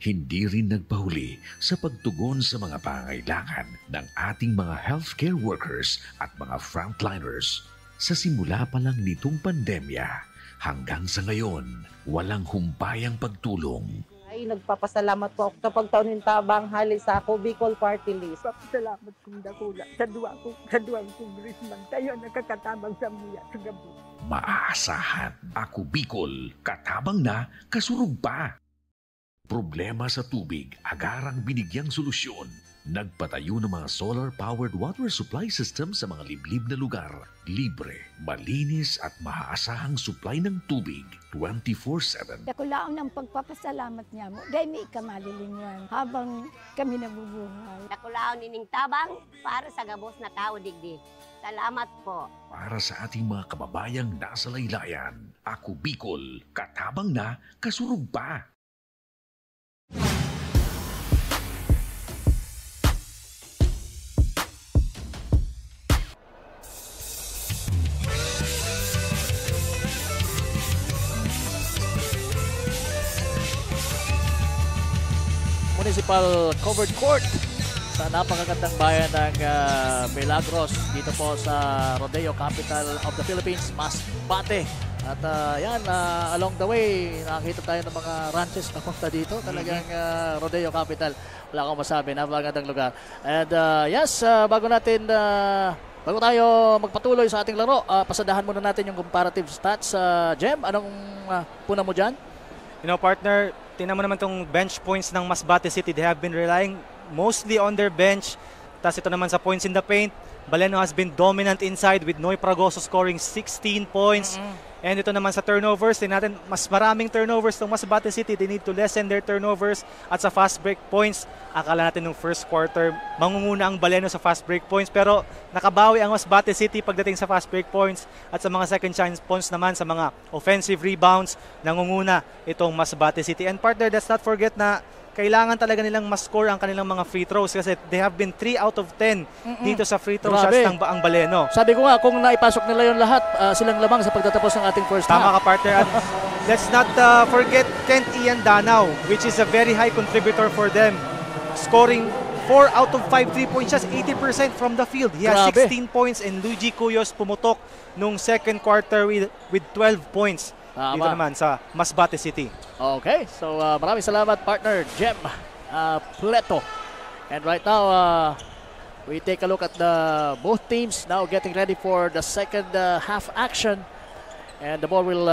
hindi rin nagpahuli sa pagtugon sa mga pangailangan ng ating mga healthcare workers at mga frontliners. Sa simula pa lang nitong pandemya, hanggang sa ngayon, walang humpayang pagtulong. Ay, nagpapasalamat po ako sa pagtaunin tabang hali sa ako Bicol Party List. Papasalamat kong dakula sa duwang congressman. Kayo nakakatabang sa muya sa gabi. Maaasahan, ako Bicol, katabang na, kasurug pa. Problema sa tubig, agarang binigyang solusyon. Nagpatayo ng mga solar-powered water supply system sa mga liblib na lugar. Libre, malinis at maaasahang supply ng tubig 24/7. Dakulaon ng pagpapasalamat niya mo. Dahil may ikamalilingan habang kami nabubuhay. Dakulaon nining tabang para sa gabos na tao digdi. Salamat po. Para sa ating mga kababayang nasa laylayan, ako Bicol, katabang na, kasurug pa. Municipal covered court sa napakagandang bayan ng Milagros dito po sa Rodeo Capital of the Philippines, Masbate. At along the way, nakakita tayo ng mga ranches na punta dito. Talagang Rodeo Capital. Wala akong masabi, napakagandang lugar. And bago tayo magpatuloy sa ating laro, pasadahan muna natin yung comparative stats. Jem, anong puna mo dyan? You know, partner, tingnan mo naman itong bench points ng Masbate City. They have been relying mostly on their bench. Tapos ito naman sa points in the paint, Baleno has been dominant inside with Noy Pragoso scoring 16 points. And ito naman sa turnovers, natin mas maraming turnovers ng Masbate City. They need to lessen their turnovers. At sa fast break points, akala natin nung first quarter, mangunguna ang Baleno sa fast break points. Pero nakabawi ang Masbate City pagdating sa fast break points. At sa mga second chance points naman, sa mga offensive rebounds, nangunguna itong Masbate City. And partner, let's not forget na kailangan talaga nilang mas-score ang kanilang mga free throws kasi they have been 3 out of 10 dito sa free throw shots ng Baang Baleno. Sabi ko nga, kung naipasok nila yung lahat, silang lamang sa pagtatapos ng ating first half. Tama ka, partner. At let's not forget Kent Ian Danao, which is a very high contributor for them. Scoring 4 out of 5 3-point shots, 80% from the field. He has 16 points and Luigi Cuyos pumutok nung second quarter with 12 points. Dito naman sa Masbate City. Okay, so maraming salamat partner Jem Pleto. And right now, we take a look at both teams now getting ready for the second half action. And the ball will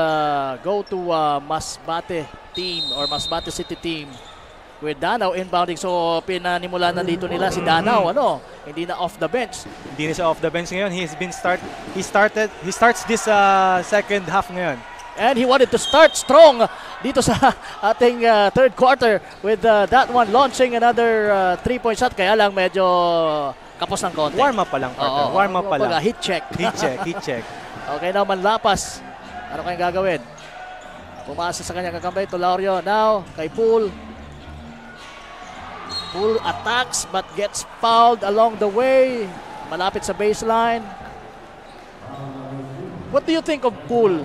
go to Masbate team or Masbate City team with Danao inbounding. So pinanimulan na dito nila si Danao, hindi na off the bench. Hindi na siya off the bench ngayon. He starts this second half ngayon. And he wanted to start strong dito sa ating third quarter with that one launching another 3-point shot. Kaya lang medyo kapos ng konti. Warm up pa lang, partner. Warm up pa lang. Heat check. Heat check. Okay, now Manlapas. Ano kayang gagawin? Pumasa sa kanyang kakambay. Tulario now kay Poole. Poole attacks but gets fouled along the way. Malapit sa baseline. What do you think of Poole?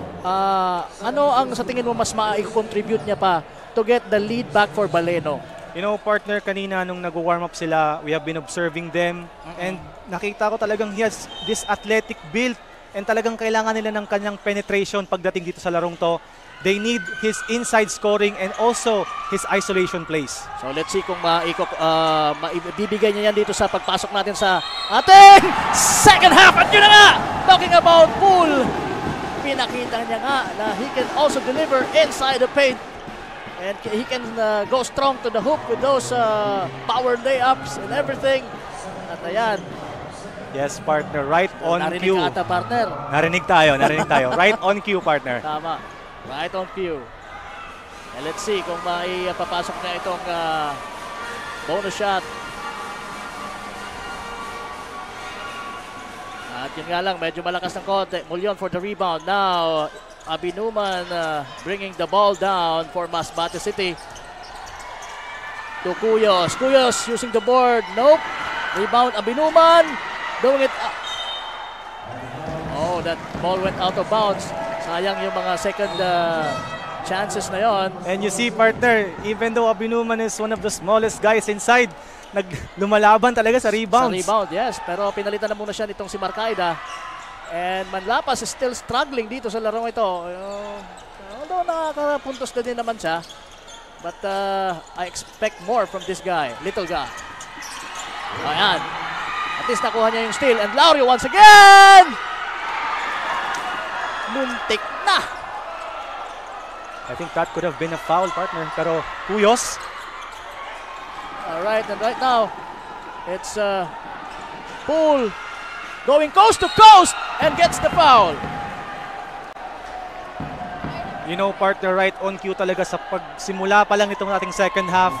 Ano ang sa tingin mo mas ma-contribute niya pa to get the lead back for Baleno? You know, partner, kanina nung nag-warm up sila, we have been observing them. And nakita ko talagang he has this athletic build and talagang kailangan nila ng kanyang penetration pagdating dito sa larong to. They need his inside scoring and also his isolation plays. So let's see kung maibibigay niya yan dito sa pagpasok natin sa ating second half. At yun na nga, talking about Poole, pinakita niya nga na he can also deliver inside the paint. And he can go strong to the hoop with those power layups and everything. At ayan. Yes, partner, right on cue. Narinig ka ata, partner. Narinig tayo. Right on cue, partner. Tama. Right on cue. And let's see kung maipapasok na itong bonus shot. At yun nga lang, medyo malakas ng konti. Mulyon for the rebound. Now, Abinuman bringing the ball down for Masbate City. To Cuyos. Cuyos using the board. Nope. Rebound, Abinuman. Doing it. Oh, that ball went out of bounds. Sayang yung mga second chances na yon. And you see, partner, even though Abinuman is one of the smallest guys inside, lumalaban talaga sa rebounds. Sa rebound, yes. Pero pinalitan na muna siya nitong si Marcaida. And Manlapas is still struggling dito sa larong ito. Although nakakapuntos na din naman siya. But I expect more from this guy, little guy. Ayan. At least nakuha niya yung steal. And Laurio once again! Muntik na! I think that could have been a foul, partner. Pero Cuyos. Alright, and right now, it's Poole going coast to coast and gets the foul. You know, partner, right on cue talaga sa pagsimula pa lang itong ating second half.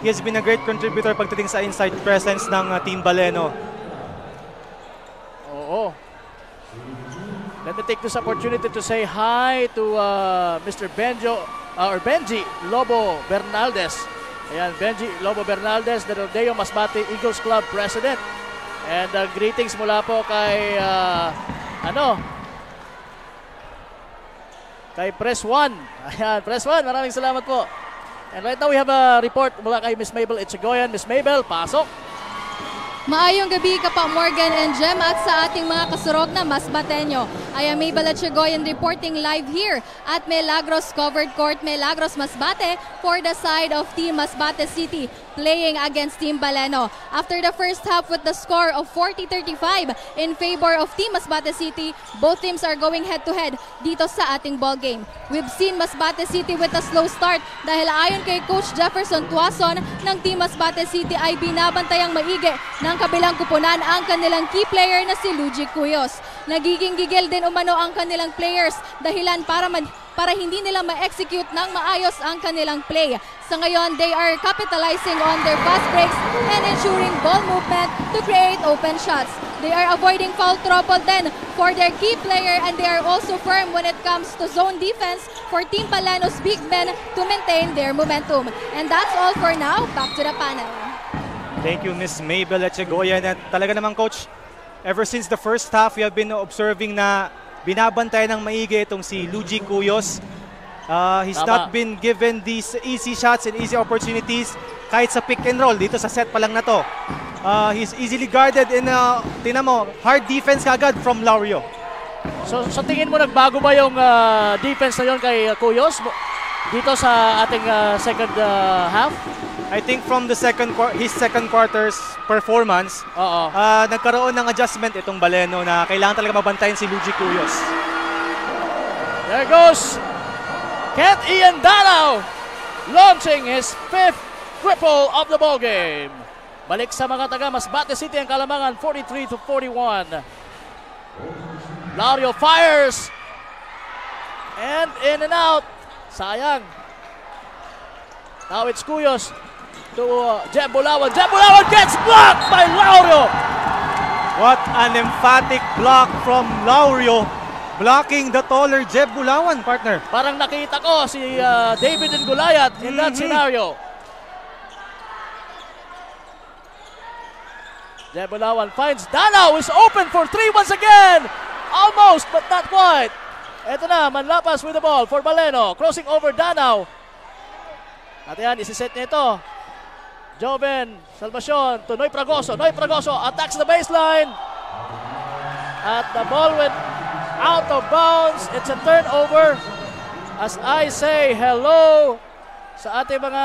He has been a great contributor pagdating sa inside presence ng Team Baleno. Oo. Let me take this opportunity to say hi to Mr. Benji Lobo Bernaldez. Ayan, Benji Lobo Bernaldez, the Rodeo Masbate Eagles Club President. And greetings mula po kay kay Press 1. Ayan, Press 1, maraming salamat po. And right now we have a report mula kay Miss Mabel Echegoyan. Miss Mabel, pasok. Maayong gabi Kapa Morgan and Jem at sa ating mga kasurog na Masbateño. I am Mabel Echegoyan reporting live here at Milagros Covered Court, Milagros Masbate for the side of Team Masbate City playing against Team Baleno. After the first half with the score of 40-35 in favor of Team Masbate City, both teams are going head-to-head dito sa ating ball game. We've seen Masbate City with a slow start dahil ayon kay Coach Jefferson Tuason ng Team Masbate City ay binabantayang maigi ng kabilang kupunan ang kanilang key player na si Luigi Cuyos. Nagiging gigil din umano ang kanilang players dahilan para hindi nila ma-execute ng maayos ang kanilang play. Sa ngayon, they are capitalizing on their fast breaks and ensuring ball movement to create open shots. They are avoiding foul trouble then for their key player and they are also firm when it comes to zone defense for Team Baleno's big men to maintain their momentum. And that's all for now. Back to the panel. Thank you, Miss Mabel Echegoyan. At talaga naman, Coach, ever since the first half, we have been observing na binabantay ng maigi itong si Luigi Cuyos. He's not been given these easy shots and easy opportunities kahit sa pick and roll. Dito sa set pa lang na to. He's easily guarded in, tingnan mo, hard defense kagad from Laurio. So sa tingin mo nagbago ba yung defense na yun kay Cuyos dito sa ating second half? I think from the his second quarter's performance, nagkaroon ng adjustment itong Baleno na kailangan talaga mabantayan si Luigi Cuyos. There goes Kent Ian Danao launching his 5th triple of the ball game. Balik sa mga taga Masbate City ang kalamangan 43-41. Laurio fires and in and out. Sayang. Now it's Cuyos to Jem Bulawan. Jem Bulawan gets blocked by Laurio. What an emphatic block from Laurio, blocking the taller Jeb Bulawan, partner. Parang nakita ko si David and Goliath in that scenario. Jeb Bulawan finds Danao is open for 3 once again. Almost, but not quite. Ito na, Manlapas with the ball for Baleno. Crossing over Danao. At yan, isiset niya ito. Joven Salvacion to Noy Fragoso. Noy Fragoso attacks the baseline. At the ball went out of bounds. It's a turnover. As I say hello sa ating mga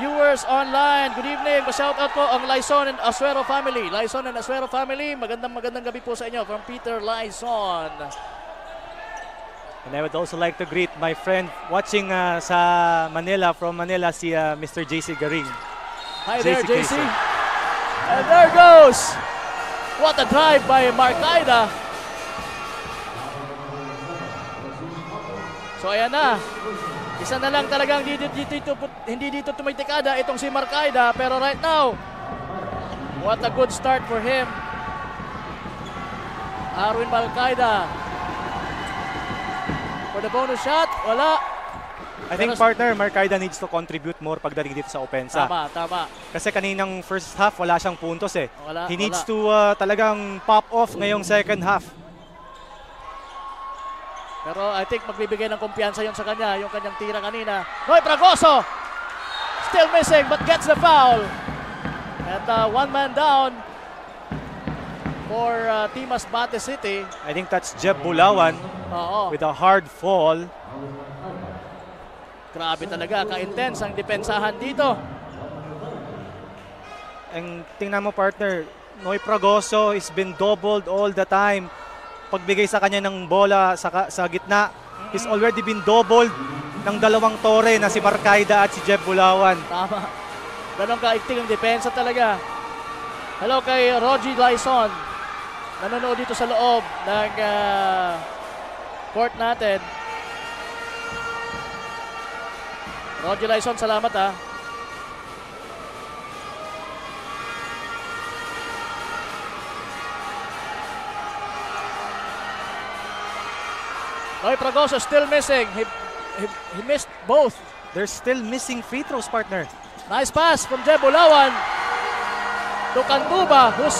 viewers online. Good evening. Pa-shout out po ang Laison and Asuero family. Laison and Asuero family. Magandang gabi po sa inyo from Peter Laison. And I would also like to greet my friend watching sa Manila, from Manila, si Mr. JC Garing. Hi there, JC. And there goes. What a drive by Marcaida. So ayan na. Isa na lang talagang hindi dito tumitikada itong si Marcaida. Pero right now, what a good start for him. Arwin Marcaida. For the bonus shot, wala. I think, partner, Marcaida needs to contribute more pagdating dito sa opensa. Tama. Kasi kaninang first half, wala siyang puntos eh. He needs to talagang pop off ngayong second half. Pero I think magbibigay ng kumpiyansa yon sa kanya, yung kanyang tira kanina. Noy Fragoso! Still missing but gets the foul. And one man down for Team Masbate City. I think that's Jeb Bulawan with a hard fall. Grabe talaga, ka-intense ang depensahan dito. Ang tingnan mo partner, Noy Fragoso has been doubled all the time. Pagbigay sa kanya ng bola sa gitna, he's already been doubled ng dalawang tore na si Marcaida at si Jeb Bulawan. Tama. Ganon kaigting ang depensa talaga. Hello kay Rogie Lyson. Nanonood dito sa loob ng court natin. Roger Lyson, salamat ha. Noy Fragoso still missing. He missed both. They're still missing free throws, partner. Nice pass from Jeb Bulawan to Cantuba, who's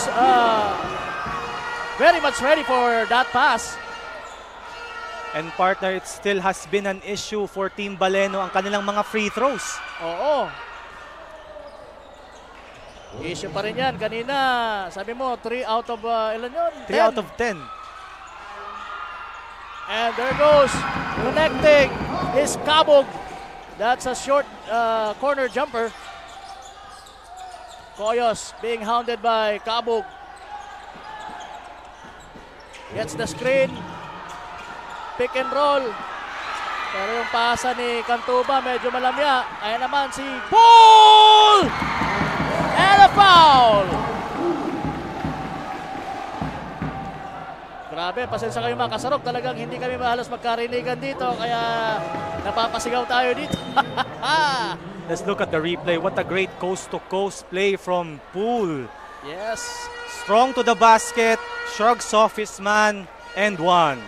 very much ready for that pass. And partner, it still has been an issue for Team Baleno ang kanilang mga free throws. Oo. Issue pa rin yan. Kanina, sabi mo, 3 out of, ilan yun? 3 out of 10. And there goes, connecting is Cabog. That's a short corner jumper. Coyos being hounded by Cabog. Gets the screen. Pick and roll. Pero yung pasa ni Cantuba medyo malamya. Ayan naman si Pool! And a foul! Grabe, pasensya kayo mga kasarok. Talagang hindi kami mahalos magkarinigan dito. Kaya napapasigaw tayo dito. Let's look at the replay. What a great coast-to-coast play from Pool. Yes. Strong to the basket, shrugs off his man, and one.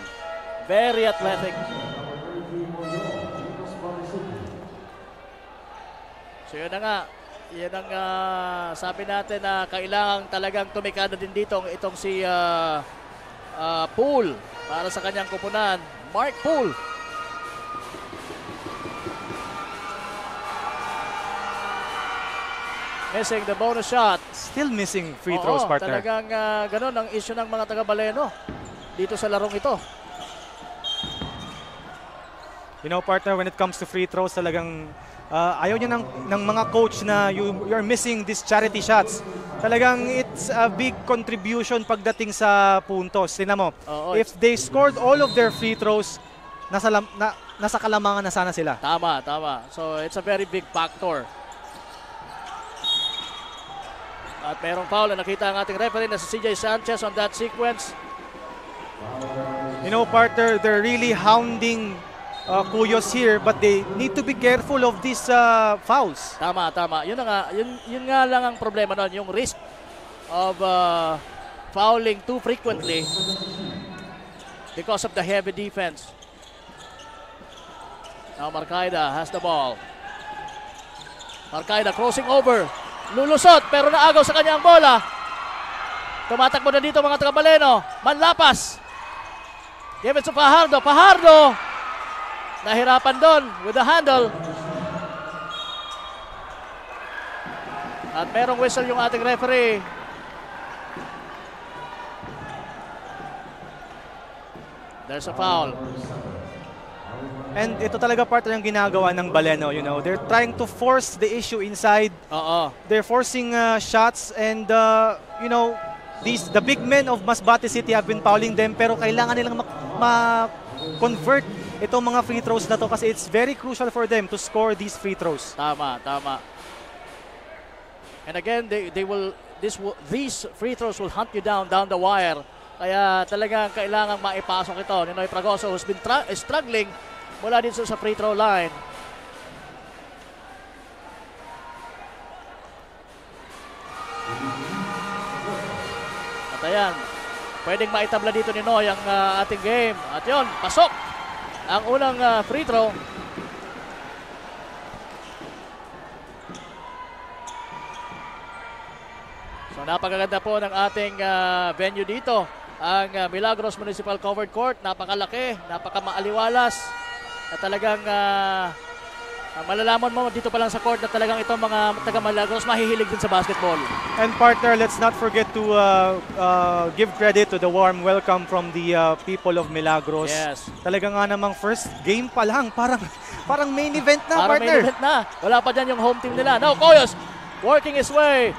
Very athletic. So yun na nga. Yan ang sabi natin na kailangan talagang tumikada din dito itong si Pool para sa kanyang kupunan. Mark Pool. Missing the bonus shot. Still missing free throws, partner. Talagang ganun ang issue ng mga taga-Baleno dito sa larong ito. You know, partner, when it comes to free throws, talagang ayaw niya ng mga coach na you're missing these charity shots. Talagang it's a big contribution pagdating sa puntos. Tingnan mo, if they scored all of their free throws, nasa kalamangan na sana sila. Tama, tama. So it's a very big factor. At mayroong foul na nakita ang ating referee na si CJ Sanchez on that sequence. You know, partner, they're really hounding Cuyos here, but they need to be careful of these fouls. Tama, tama. Yun nga lang ang problema noon, yung risk of fouling too frequently because of the heavy defense. Now Marcaida has the ball. Marcaida crossing over. Lulusot pero naagaw sa kanya ang bola. Tumatakbo na dito mga taga-Baleno. Manlapas. Give it to Fajardo. Fajardo! Nahirapan doon with the handle. At merong whistle yung ating referee. There's a foul. And ito talaga partner yung ginagawa ng Baleno, you know. They're trying to force the issue inside. They're forcing shots and you know, the big men of Masbate City have been fouling them pero kailangan nilang ma-convert itong mga free throws na to kasi it's very crucial for them to score these free throws. Tama, tama. And again, these free throws will hunt you down the wire. Kaya talagang kailangan maipasok ito ni Noy Fragoso who's been struggling mula dito sa free throw line. At ayan, pwedeng maitabla dito ni Noy ang ating game. At yun, pasok ang unang free throw. So napakaganda po ng ating venue dito. ang Milagros Municipal Covered Court. Napakalaki, napakamaaliwalas. At talagang malalaman mo dito pa lang sa court na talagang itong mga taga Milagros mahihilig din sa basketball. And partner, let's not forget to give credit to the warm welcome from the people of Milagros. Yes. Talaga nga namang first game pa lang, parang main event na, Parang partner. main event na. Wala pa dyan yung home team nila. Now, Coyos working his way.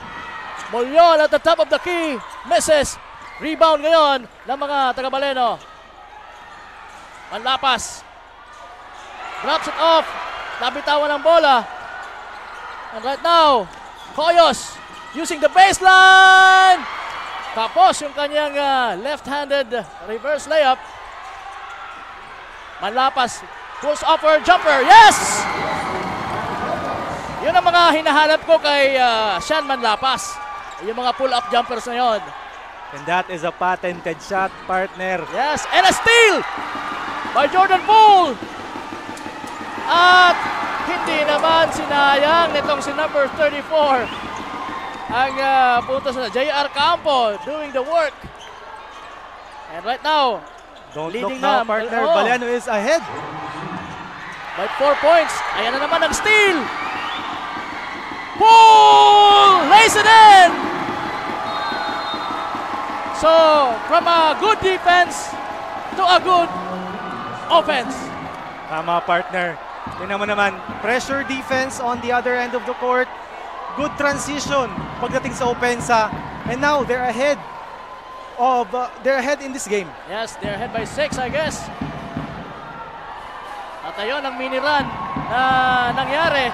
Molyon at the top of the key. Misses. Rebound ngayon ng mga taga Baleno. Manlapas. Drops it off. Nabitawan ng bola. And right now, Coyos using the baseline. Tapos yung kanyang left-handed reverse layup. Manlapas pulls upper jumper. Yes! Yun ang mga hinahanap ko kay Sean Manlapas. Yung mga pull-up jumpers na yun. And that is a patented shot, partner. Yes, and a steal by Jordan Poole. At hindi naman sinayang nitong si number 34 ang puntos na J.R. Campo doing the work. And right now, don't look leading now, na, partner. Baleno is ahead. By 4 points. Ayan na naman ang steal. Poole lays it in. So, from a good defense to a good offense. Tama, partner. Tingnan mo naman, pressure defense on the other end of the court. Good transition pagdating sa opensa. And now, they're ahead in this game. Yes, they're ahead by 6, I guess. At ayun ang mini run na nangyari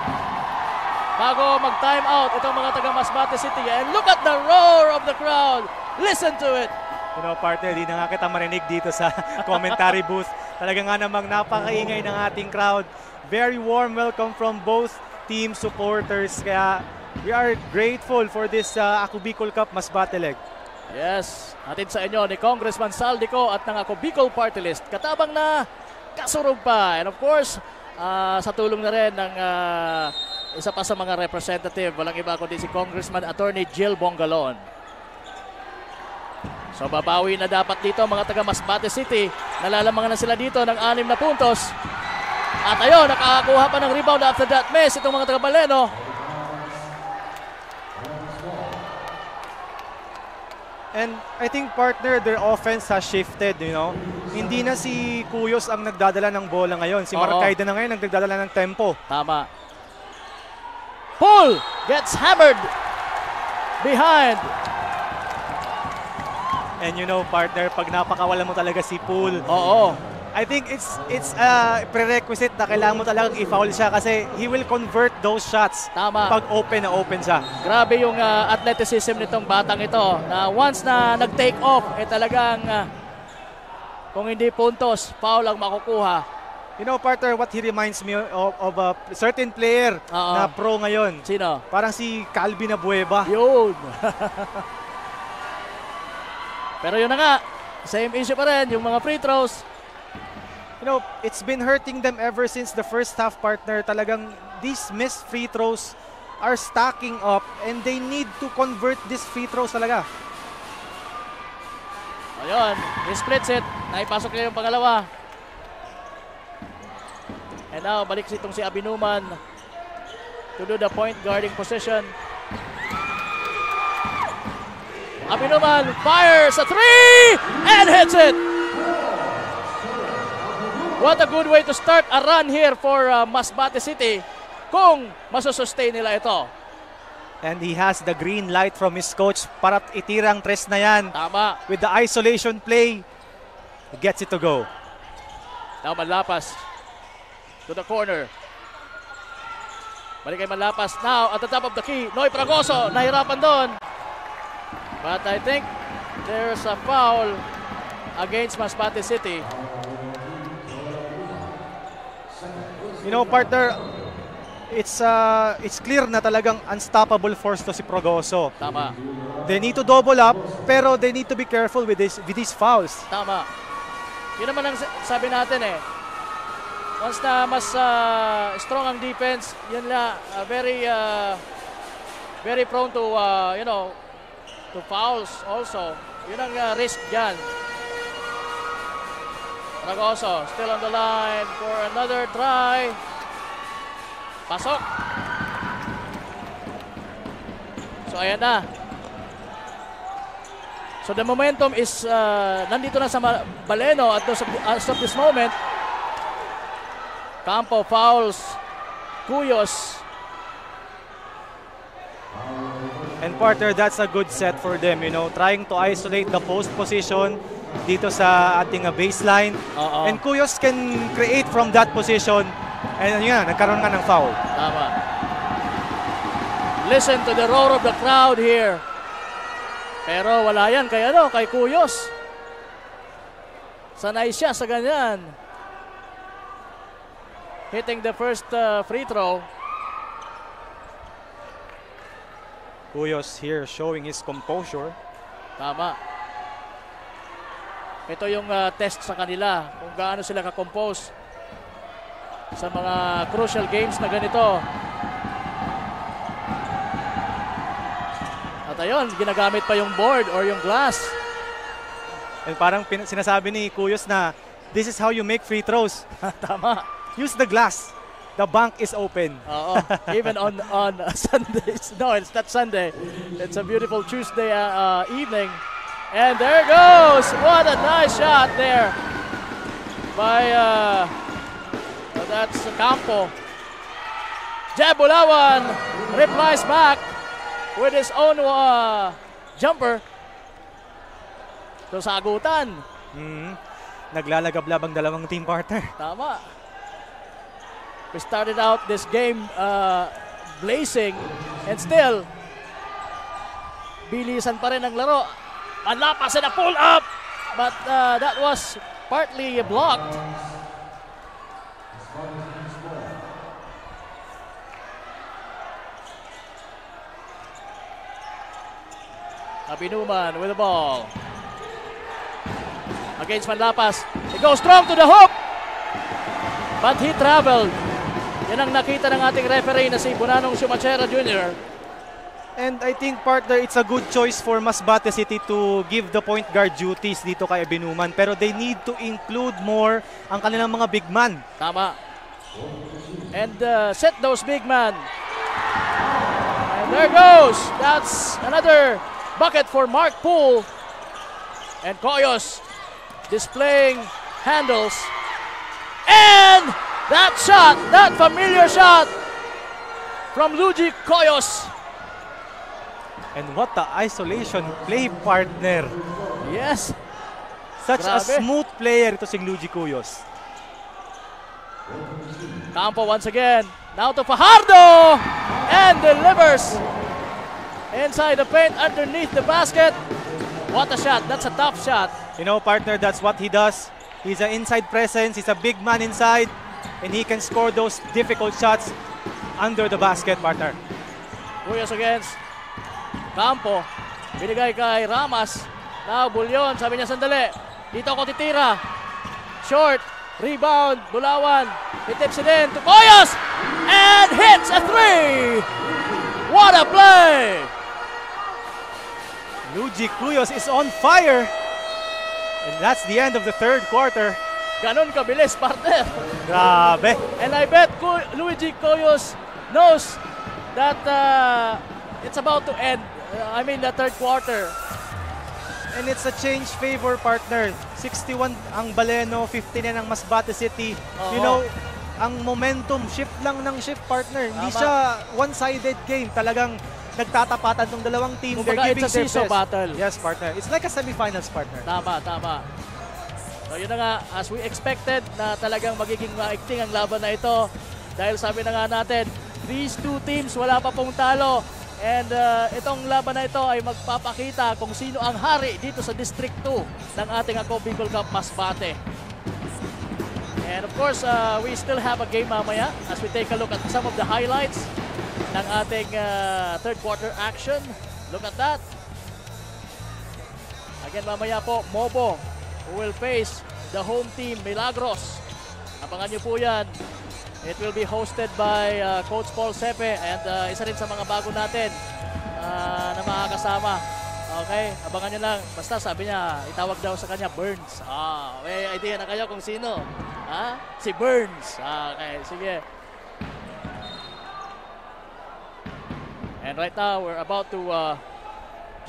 bago mag-time out itong mga taga Masbate City. And look at the roar of the crowd. Listen to it. You know, partner, di na nga kita marinig dito sa commentary booth. Talaga nga namang napakaingay ng ating crowd. Very warm welcome from both team supporters. Kaya we are grateful for this Ako Bicol Cup Masbate leg. Yes, hatid sa inyo ni Congressman Saldico at ng Ako Bicol Party List. Katabang na kasurog pa. And of course, sa tulong na rin ng isa pa sa mga representative, walang iba kundi si Congressman Attorney Jill Bongalon. So babawi na dapat dito mga taga Masbate City. Nalalamangan na sila dito ng 6 na puntos. At ayun, nakakuha pa ng rebound after that miss itong mga taga Baleno. And I think, partner, their offense has shifted, you know. Hindi na si Cuyos ang nagdadala ng bola ngayon. Si Marcaida na ngayon ang nagdadala ng tempo. Tama. Poole gets hammered behind. And you know, partner, pag napakawala mo talaga si Poole, I think it's prerequisite na kailangan mo talagang i-foul siya kasi he will convert those shots. Tama. Pag open na open siya. Grabe yung athleticism nitong batang ito na once na nag-take off, talagang kung hindi puntos, foul ang makukuha. You know, partner, what he reminds me of a certain player na pro ngayon. Sino? Parang si Calvin Abueva. Yun. Pero yun na nga, same issue pa rin, yung mga free throws. You know, it's been hurting them ever since the first half, partner. Talagang these missed free throws are stacking up and they need to convert these free throws talaga. Ayun, he splits it. Naipasok niya yung pangalawa. And now, balik itong si Abinuman to do the point guarding position. Abinuman fires a 3 and hits it. What a good way to start a run here for Masbate City kung masusustain nila ito. And he has the green light from his coach para itirang tres na yan. Tama. With the isolation play, he gets it to go. Now Manlapas to the corner. Balik kay Manlapas. Now at the top of the key, Noy Fragoso, nahirapan doon. But I think there's a foul against Masbate City. You know, partner, it's clear na talagang unstoppable force to si Fragoso. Tama. They need to double up, pero they need to be careful with these fouls. Tama. Yun naman ang sabi natin eh. Once na mas strong ang defense, yun na very prone to to fouls also. Yun ang risk dyan. Ragoso still on the line for another try. Pasok. So ayan na. So the momentum is nandito na sa Baleno at as of this moment. Campo fouls Cuyos. And partner, that's a good set for them, you know, trying to isolate the post position dito sa ating baseline. And Cuyos can create from that position. And yun, nagkaroon nga ng foul. Tama. Listen to the roar of the crowd here. Pero wala yan kay kay Cuyos. Sanay siya sa ganyan. Hitting the first free throw. Cuyos here showing his composure. Tama. Ito yung test sa kanila kung gaano sila ka-compose sa mga crucial games na ganito. At ayun, ginagamit pa yung board or yung glass. And parang sinasabi ni Cuyos na this is how you make free throws. Tama. Use the glass. The bank is open. Even on Sundays. No, it's not Sunday. It's a beautiful Tuesday evening. And there goes. What a nice shot there by that's Campo. Jeb Bulawan replies back with his own jumper. So sagutan. Naglalagablab ang dalawang team partner. Tama. We started out this game blazing and still bilisan pa rin ang laro. Manlapas and a pull up, but that was partly blocked. Abinuman with the ball. Against Manlapas. He goes strong to the hoop. But he traveled. Yan ang nakita ng ating referee na si Bonanong Sumachera Jr. And I think, partner, it's a good choice for Masbate City to give the point guard duties dito kay Abinuman. Pero they need to include more ang kanilang mga big man. Tama. And set those big man. And there goes. That's another bucket for Mark Poole. And Cuyos displaying handles. And that shot, that familiar shot from Luigi Cuyos. And what the isolation play, partner. Yes. Such a smooth player ito si Luigi Cuyos. Campo once again. Now to Fajardo. And delivers inside the paint underneath the basket. What a shot. That's a tough shot. You know, partner, that's what he does. He's an inside presence. He's a big man inside. And he can score those difficult shots under the basket, partner. Cuyos against Campo, binigay kay Ramas. Now, Bulyon, sabi niya sandali. Dito ako titira. Short, rebound, Bulawan. He tips it in to Cuyos. And hits a three. What a play. Luigi Cuyos is on fire. And that's the end of the third quarter. Ganon kabilis, partner. Grabe. And I bet Luigi Cuyos knows that it's about to end. I mean the third quarter. And it's a change favor, partner. 61 ang Baleno, 59 ang Masbate City. You know, ang momentum, shift lang ng shift, partner. Hindi siya one-sided game. Talagang nagtatapatan ng dalawang team. They're giving it's a seesaw battle. Yes, partner. It's like a semifinals, partner. Tama, tama. So yun na nga, as we expected na talagang magiging maikting ang laban na ito. Dahil sabi na nga natin, these two teams wala pa pong talo. And itong laban na ito ay magpapakita kung sino ang hari dito sa District 2 ng ating Ako Bicol Cup Masbate. And of course, we still have a game mamaya as we take a look at some of the highlights ng ating third quarter action. Look at that. Again, mamaya po, Mobo who will face the home team, Milagros. Abangan nyo po yan. It will be hosted by Coach Paul Sepe and isa rin sa mga bago natin na makakasama Okay, abangan nyo lang. Basta sabi niya, itawag daw sa kanya Burns. May idea na kayo kung sino? Si Burns. Okay, sige. And right now, we're about to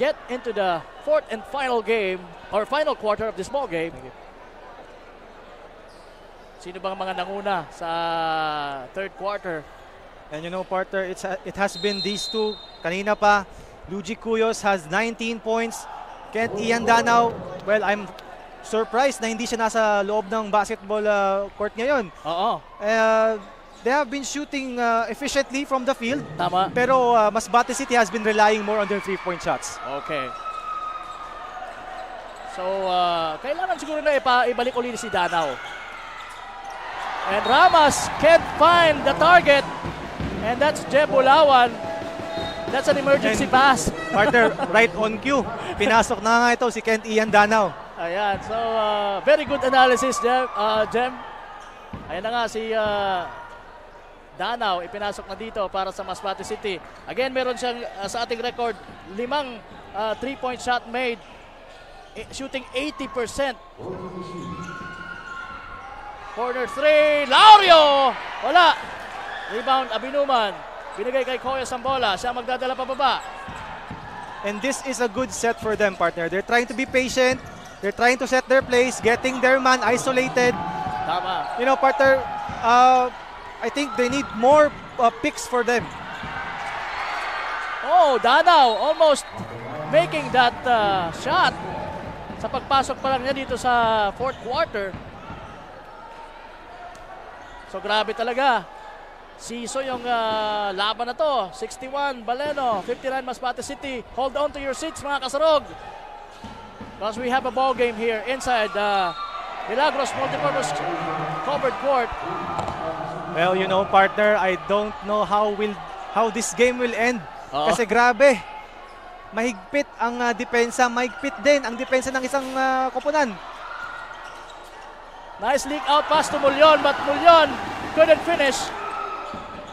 get into the fourth and final game, or final quarter of this ball game. Sino bang mga nanguna sa third quarter? And you know, partner, it has been these two. Kanina pa, Luigi Cuyos has 19 points. Kent Ian Danao, well, I'm surprised na hindi siya nasa loob ng basketball court ngayon. Oo. They have been shooting efficiently from the field. Tama. Pero Masbate City has been relying more on their 3-point shots. Okay. So, kailangan siguro na ibalik ulit si Danao. And Ramas can't find the target. And that's Jeb Bulawan. That's an emergency pass. Partner, right on cue. Pinasok na nga ito si Kent Ian Danao. Ayan. So, very good analysis, Jem. Ayan na nga si Danao. Ipinasok na dito para sa Masbate City. Again, meron siyang sa ating record, 5 3-point shot made. Shooting 80%. Corner 3. Laurio! Wala. Rebound, Abinuman. Binigay kay Koyos ang bola. Siya magdadala pababa. And this is a good set for them, partner. They're trying to be patient. They're trying to set their place, getting their man isolated. Tama. You know, partner, I think they need more picks for them. Oh, Danao almost making that shot. Sa pagpasok pa lang niya dito sa fourth quarter. So grabe talaga. Siso yung laban na to. 61 Baleno, 59 Masbate City. Hold on to your seats mga kasarog. Because we have a ball game here inside Milagros multipurpose covered court. Well, you know, partner, I don't know how this game will end. Kasi grabe. Mahigpit ang depensa, mahigpit din ang depensa ng isang koponan. Nice leak out pass to Mulyon, but Mulyon couldn't finish.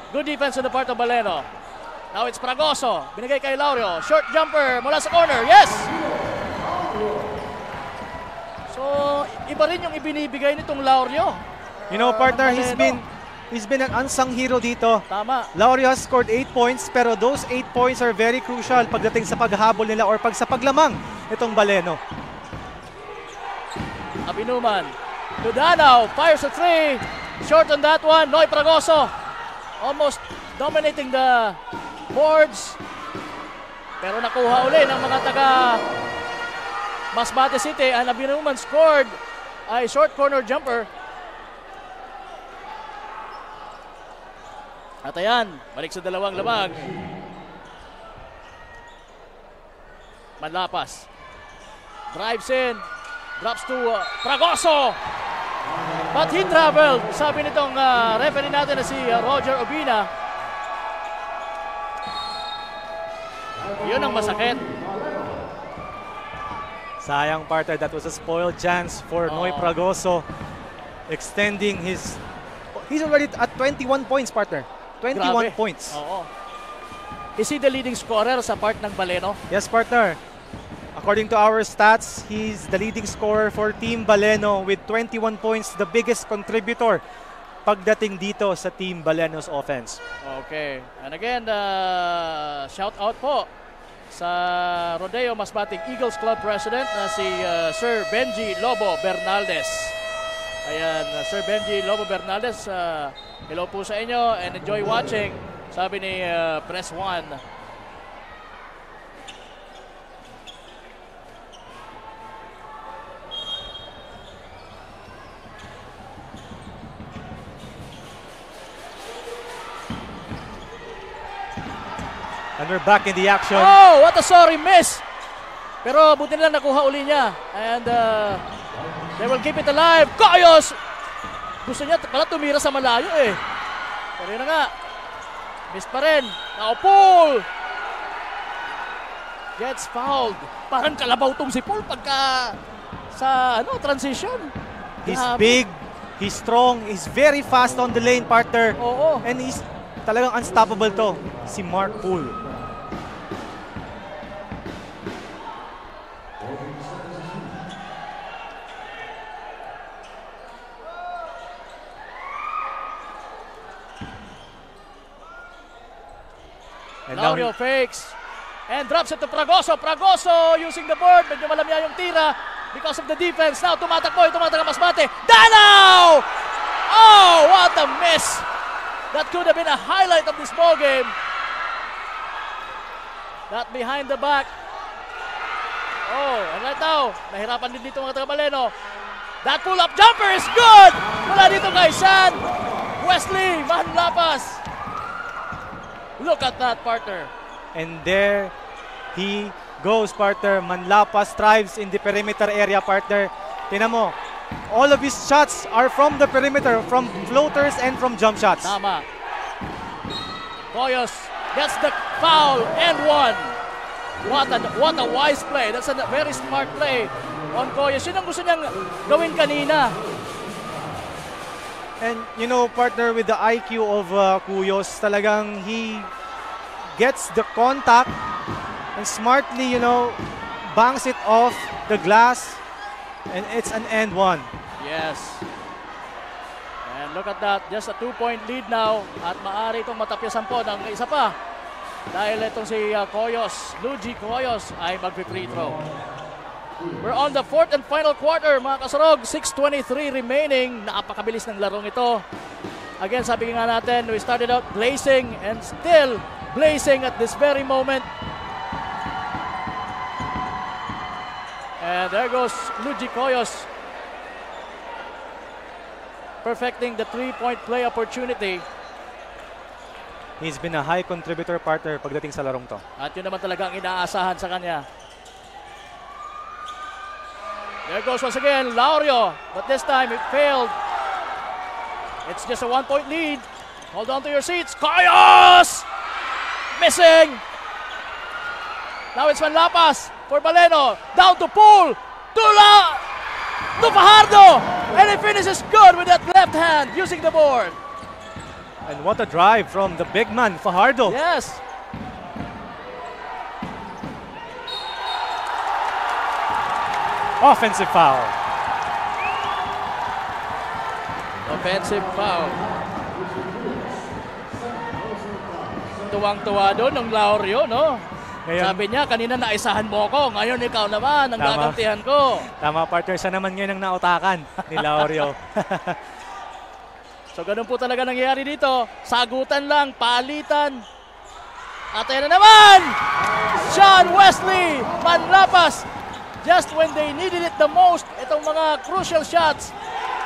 Good defense on the part of Baleno. Now it's Fragoso. Binigay kay Laurio. Short jumper mula sa corner. Yes! So, iba rin yung ibinibigay nitong Laurio. You know, partner, he's been an unsung hero dito. Tama. Laurio has scored 8 points, pero those 8 points are very crucial pagdating sa paghabol nila or sa paglamang itong Baleno. Abinuman. Danao fires a 3. Short on that one. Noy Fragoso. Almost dominating the boards. Pero nakuha uli ng mga taga Masbate City. And Abinuman scored ay short corner jumper. At ayan, balik sa dalawang labag. Manlapas. Drives in. Drops to Fragoso. But he traveled. Sabi nitong referee natin na si Roger Obina. Yun ang masakit. Sayang, partner, that was a spoiled chance for Noy Fragoso. Extending he's already at 21 points, partner. 21 points. Oo. Is he the leading scorer sa part ng Baleno? Yes, partner. According to our stats, he's the leading scorer for Team Baleno with 21 points, the biggest contributor pagdating dito sa Team Baleno's offense. Okay. And again, shout out po sa Rodeo Masbate Eagles Club President na si Sir Benji Lobo Bernaldez. Ayan, Sir Benji Lobo Bernaldez, hello po sa inyo and enjoy watching, sabi ni Press 1. And we're back in the action. Oh, what a sorry miss! Pero buti na lang nakuha uli niya. And they will keep it alive. Koyos! Gusto niya pala tumira sa malayo eh. Pero yun na nga. Miss pa rin. Now Paul! Gets fouled. Parang kalabaw tong si Paul pagka sa transition. He's big, he's strong, he's very fast on the lane, partner. Oo. And he's talagang unstoppable to, si Mark Poole. And now Laurio fakes and drops it to Fragoso. Fragoso using the board. Medyo malamya yung tira because of the defense. Now tumatakbo ang Masbate. Danaw! Oh, what a miss! That could have been a highlight of this ball game. That behind the back. Oh, and right now, nahirapan din dito mga taga-Baleno. That pull-up jumper is good! Mula dito kay San Wesley Manlapas. Look at that, partner. And there he goes, partner. Manlapas thrives in the perimeter area, partner. Tingnan mo, all of his shots are from the perimeter, from floaters and from jump shots. Tama. Coyos gets the foul and one. What a wise play. That's a very smart play on Coyos. Yun ang gusto niyang gawin kanina. And you know, partner, with the IQ of Cuyos, talagang he gets the contact and smartly, you know, bangs it off the glass, and it's an and one. Yes. And look at that, just a 2-point lead now, at maaari itong matapyasan po ng isa pa. Dahil itong si Coyos, Luigi Coyos, ay mag-free throw. We're on the fourth and final quarter, mga kasurog. 6:23 remaining. Napakabilis ng larong ito. Again, sabi nga natin, we started out blazing and still blazing at this very moment. And there goes Luigi Coyos, perfecting the 3-point play opportunity. He's been a high contributor, partner, pagdating sa larong to. At yun naman talaga ang inaasahan sa kanya. There goes once again, Laurio, but this time it failed. It's just a 1-point lead. Hold on to your seats. Coyos! Missing! Now it's Manlapas for Baleno. Down to Pool. To Fajardo! And he finishes good with that left hand using the board. And what a drive from the big man, Fajardo. Yes. Offensive foul. Offensive foul. Tuwang-tuwa doon ng Laurio, no? Ngayon, sabi niya, kanina naisahan mo ko. Ngayon ikaw naman ang gagantihan ko. Tama, partner. Siya naman ngayon ang nautakan ni Laurio. So ganun po talaga nangyayari dito. Sagutan lang, palitan. At ayan na naman! Sean Wesley Manlapas. Just when they needed it the most, itong mga crucial shots.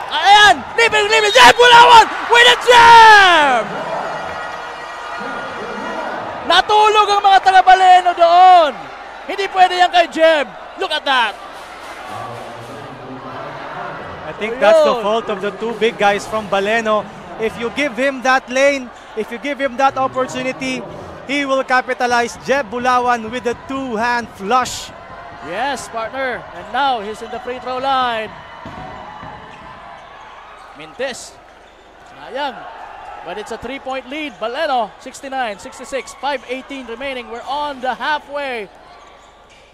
Ayan! Living! Jeb Bulawan with a jam! Natulog ang mga taga-Baleno doon. Hindi pwede yan kay Jeb. Look at that. I think that's the fault of the two big guys from Baleno. If you give him that lane, if you give him that opportunity, he will capitalize. Jeb Bulawan with a two-hand flush. Yes, partner. And now he's in the free throw line. Mintes. Sayang. But it's a 3-point lead. Baleno, 69-66, 5:18 remaining. We're on the halfway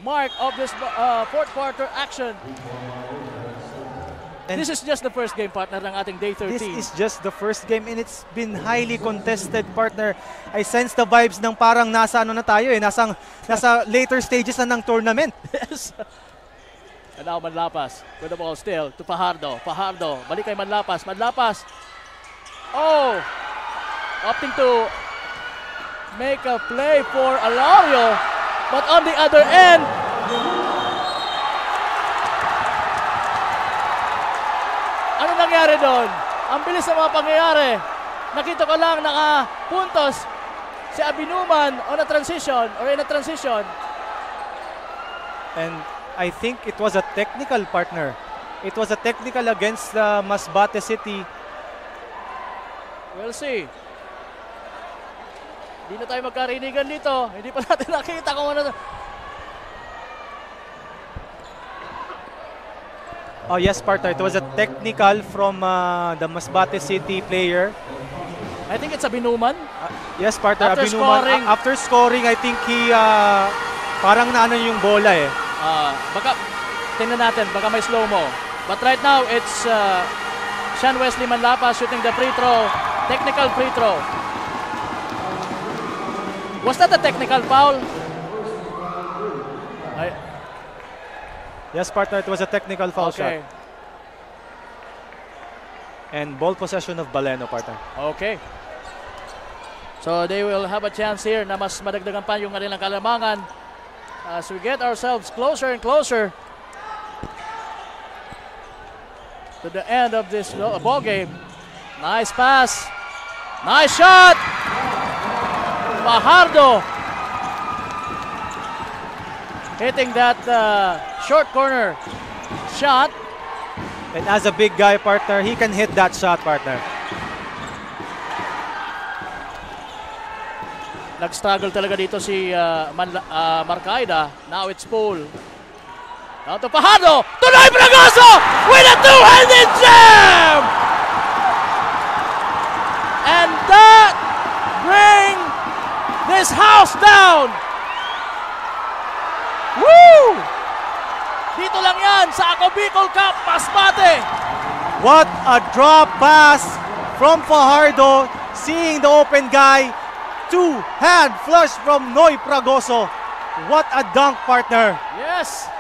mark of this fourth quarter action. And this is just the first game, partner, ng ating Day 13. This is just the first game and it's been highly contested, partner. I sense the vibes ng parang nasa ano na tayo nasa later stages na ng tournament. Yes. And now Manlapas with the ball still to Fajardo. Fajardo, balik kay Manlapas. Manlapas. Oh! Opting to make a play for Alario. But on the other end, ano nangyari doon? Ang bilis ng mga pangyayari. Nakita ko lang nakapuntos si Abinuman on a transition or in a transition. And I think it was a technical, partner. It was a technical against Masbate City. We'll see. Hindi na tayo magkarinigan dito. Hindi pa natin nakita kung ano. Oh yes, partner. It was a technical from the Masbate City player. I think it's Abinuman. Yes, partner. After Abinuman. scoring. After scoring, I think he parang naano yung bola eh. Baka, tingnan natin. Baka may slow-mo. But right now, it's Sean Wesley Manlapas shooting the free throw. Technical free throw. Was that a technical foul? Yes, partner, it was a technical foul shot. And ball possession of Baleno, partner. Okay. So they will have a chance here na mas madagdagan pa yung kanilang kalamangan as we get ourselves closer and closer to the end of this ball game. Nice pass. Nice shot. Fajardo hitting that short corner shot. And as a big guy, partner, he can hit that shot, partner. Nag-struggle talaga dito si Marcaida. Now it's Pool. Now to Fajardo. To Noy Fragoso with a two-handed jam! And that bring this house down! Woo! Dito lang yan sa Ako Bicol Cup, Masbate. What a drop pass from Fajardo, seeing the open guy. Two-hand flush from Noy Fragoso. What a dunk, partner. Yes,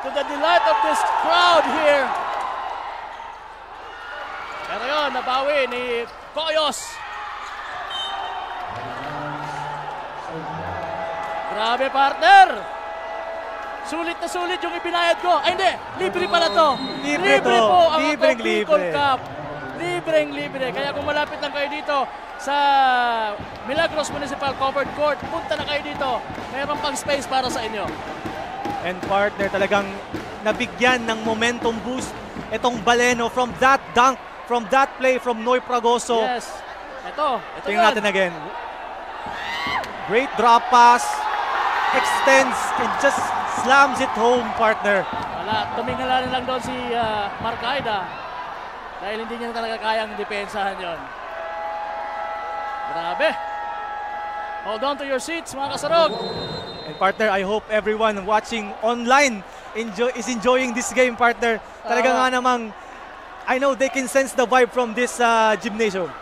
to the delight of this crowd here. Pero yun, nabawi ni Coyos. Grabe, partner. Sulit na sulit yung ibinayad ko. Ay, hindi. Libre pala to. Libre po ang Libreng Ako Bicol libre. Cup. Libreng-libre. Kaya kung malapit lang kayo dito sa Milagros Municipal Covered Court, punta na kayo dito. Mayroon pang space para sa inyo. And partner, talagang nabigyan ng momentum boost itong Baleno from that dunk, from that play from Noy Fragoso. Yes. Ito tingnan natin again. Great drop pass. Extends and just slams it home, partner. Wala, tumingala na lang doon si Marcaida dahil hindi niya talaga kayang depensahan yon. Grabe. Hold on to your seats, mga kasarog. And partner, I hope everyone watching online is enjoying this game, partner. Talaga nga namang, I know they can sense the vibe from this gymnasium.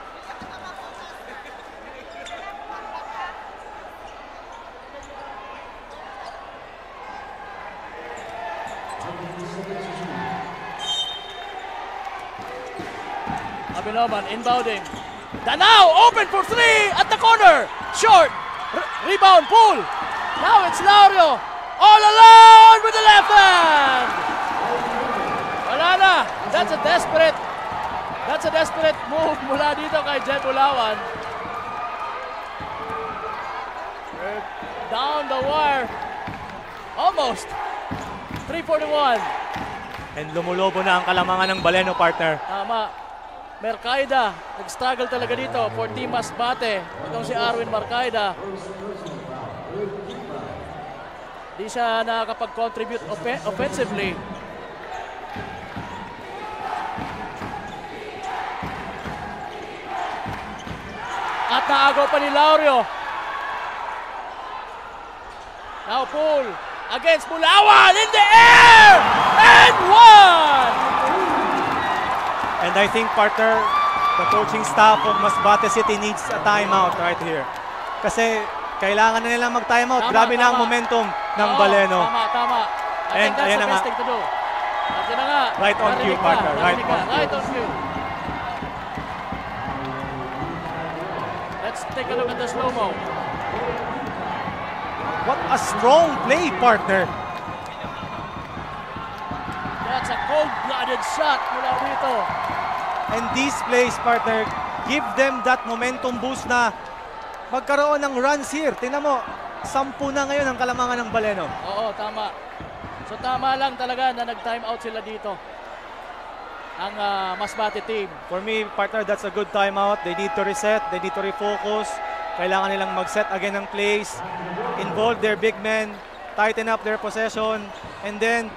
Abinoman inbounding. Danao open for three at the corner. Short. Rebound. Pool. Now it's Laurio. All alone with the left hand. Wala na. That's a desperate move mula dito kay Jet Bulawan. Down the wire. Almost. 3:41. And lumulobo na ang kalamangan ng Baleno, partner. Tama. Marcaida, nag-struggle talaga dito for Team Masbate. Itong si Arwin Marcaida. Di siya nakakapag-contribute offensively. At naagaw pa ni Laurio. Now Pool against Bulawan in the air! And one! And I think, partner, the coaching staff of Masbate City needs a timeout right here. Kasi kailangan na nilang mag-timeout. Grabe na ang momentum ng Baleno. Tama. I think that's the best thing to do. At yun na nga. Right on cue, partner. Right on cue. Let's take a look at the slow-mo. What a strong play, partner. That's a cold-blooded shot mula dito. And these plays, partner, give them that momentum boost na magkaroon ng runs here. Tingnan mo, 10 na ngayon ang kalamangan ng Baleno. Oo, tama. So tama lang talaga na nag-time out sila dito. Ang Masbate team. For me, partner, that's a good timeout. They need to reset. They need to refocus. Kailangan nilang mag-set again ng plays. Involve their big men. Tighten up their possession. And then,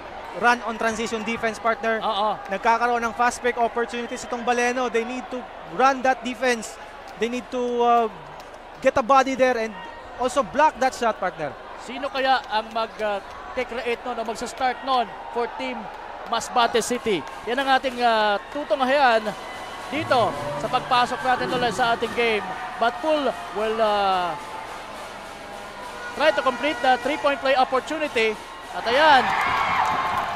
run on transition defense, partner. Nagkakaroon ng fast break opportunities itong Baleno. They need to run that defense. They need to get a body there and also block that shot, partner. Sino kaya ang mag-create nun o magsa-start nun for Team Masbate City? Yan ang ating tutunghayan dito sa pagpasok natin ulit sa ating game. But Pool will try to complete the 3-point play opportunity. At ayan.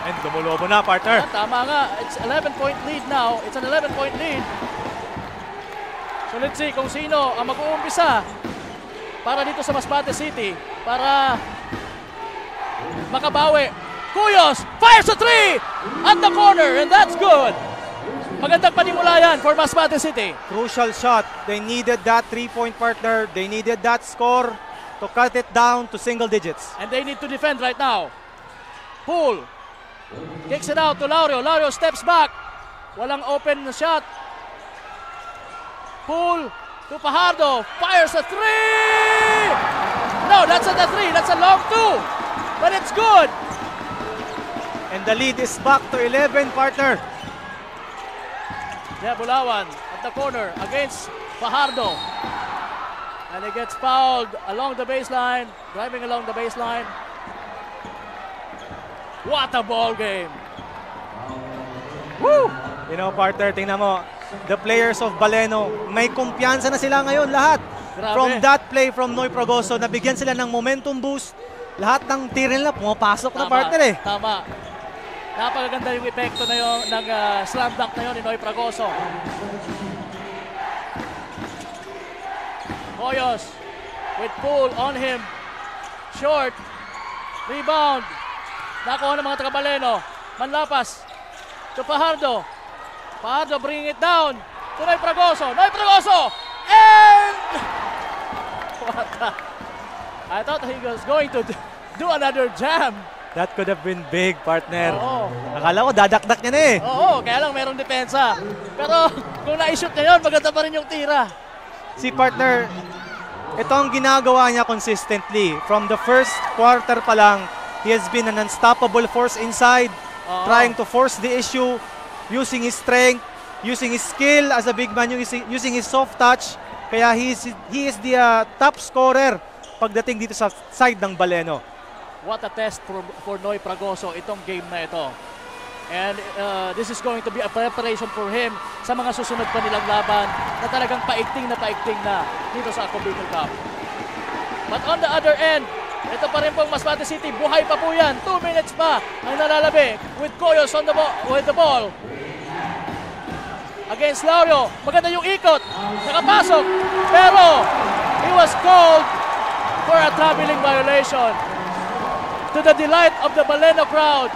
And gumulobo na, partner. Tama nga. It's 11-point lead now. It's an 11-point lead. So let's see kung sino ang mag-uumpisa para dito sa Masbate City para makabawi. Cuyos fires a 3 at the corner and that's good. Magandang panimula yan for Masbate City. Crucial shot. They needed that 3-point, partner. They needed that score to cut it down to single digits. And they need to defend right now. Poole kicks it out to Lauro. Lauro steps back. Walang open shot. Poole to Fajardo. Fires a 3! No, that's not a 3. That's a long 2. But it's good. And the lead is back to 11, partner. Yeah, Bulawan at the corner against Fajardo. And he gets fouled along the baseline. Driving along the baseline. What a ball game. Woo! You know, partner, tingnan mo. The players of Baleno, may kumpiyansa na sila ngayon lahat. Grabe. From that play from Noy Progoso, nabigyan sila ng momentum boost. Lahat ng tira nila pumapasok na, partner eh. Tama. Napakaganda yung epekto na yun ng slam dunk na yun ni Noy Progoso. Hoyos with Poole on him. Short. Rebound. Nakuha ng mga taga-Baleno. Manlapas to Fajardo. Fajardo bringing it down to Noy Progoso. Noy Progoso! And... What the... I thought he was going to do another jam. That could have been big, partner. Oo. Akala ko dadakdak niya na eh. Oo, kaya lang merong depensa. Pero kung na-shoot niya yun, maganda pa rin yung tira. Si partner, ito ang ginagawa niya consistently. From the first quarter pa lang, he has been an unstoppable force inside, trying to force the issue, using his strength, using his skill as a big man, using his soft touch. Kaya he is the top scorer pagdating dito sa side ng Baleno. What a test for Noy Progoso itong game na ito. And this is going to be a preparation for him sa mga susunod pa nilang laban na talagang paigting na dito sa Ako Bicol Cup. But on the other end, ito pa rin pong Masbate City, buhay pa po yan. 2 minutes pa ang nalalabi with Coyos on with the ball. Against Lauro, maganda yung ikot, nakapasok, pero he was called for a traveling violation to the delight of the Baleno crowd.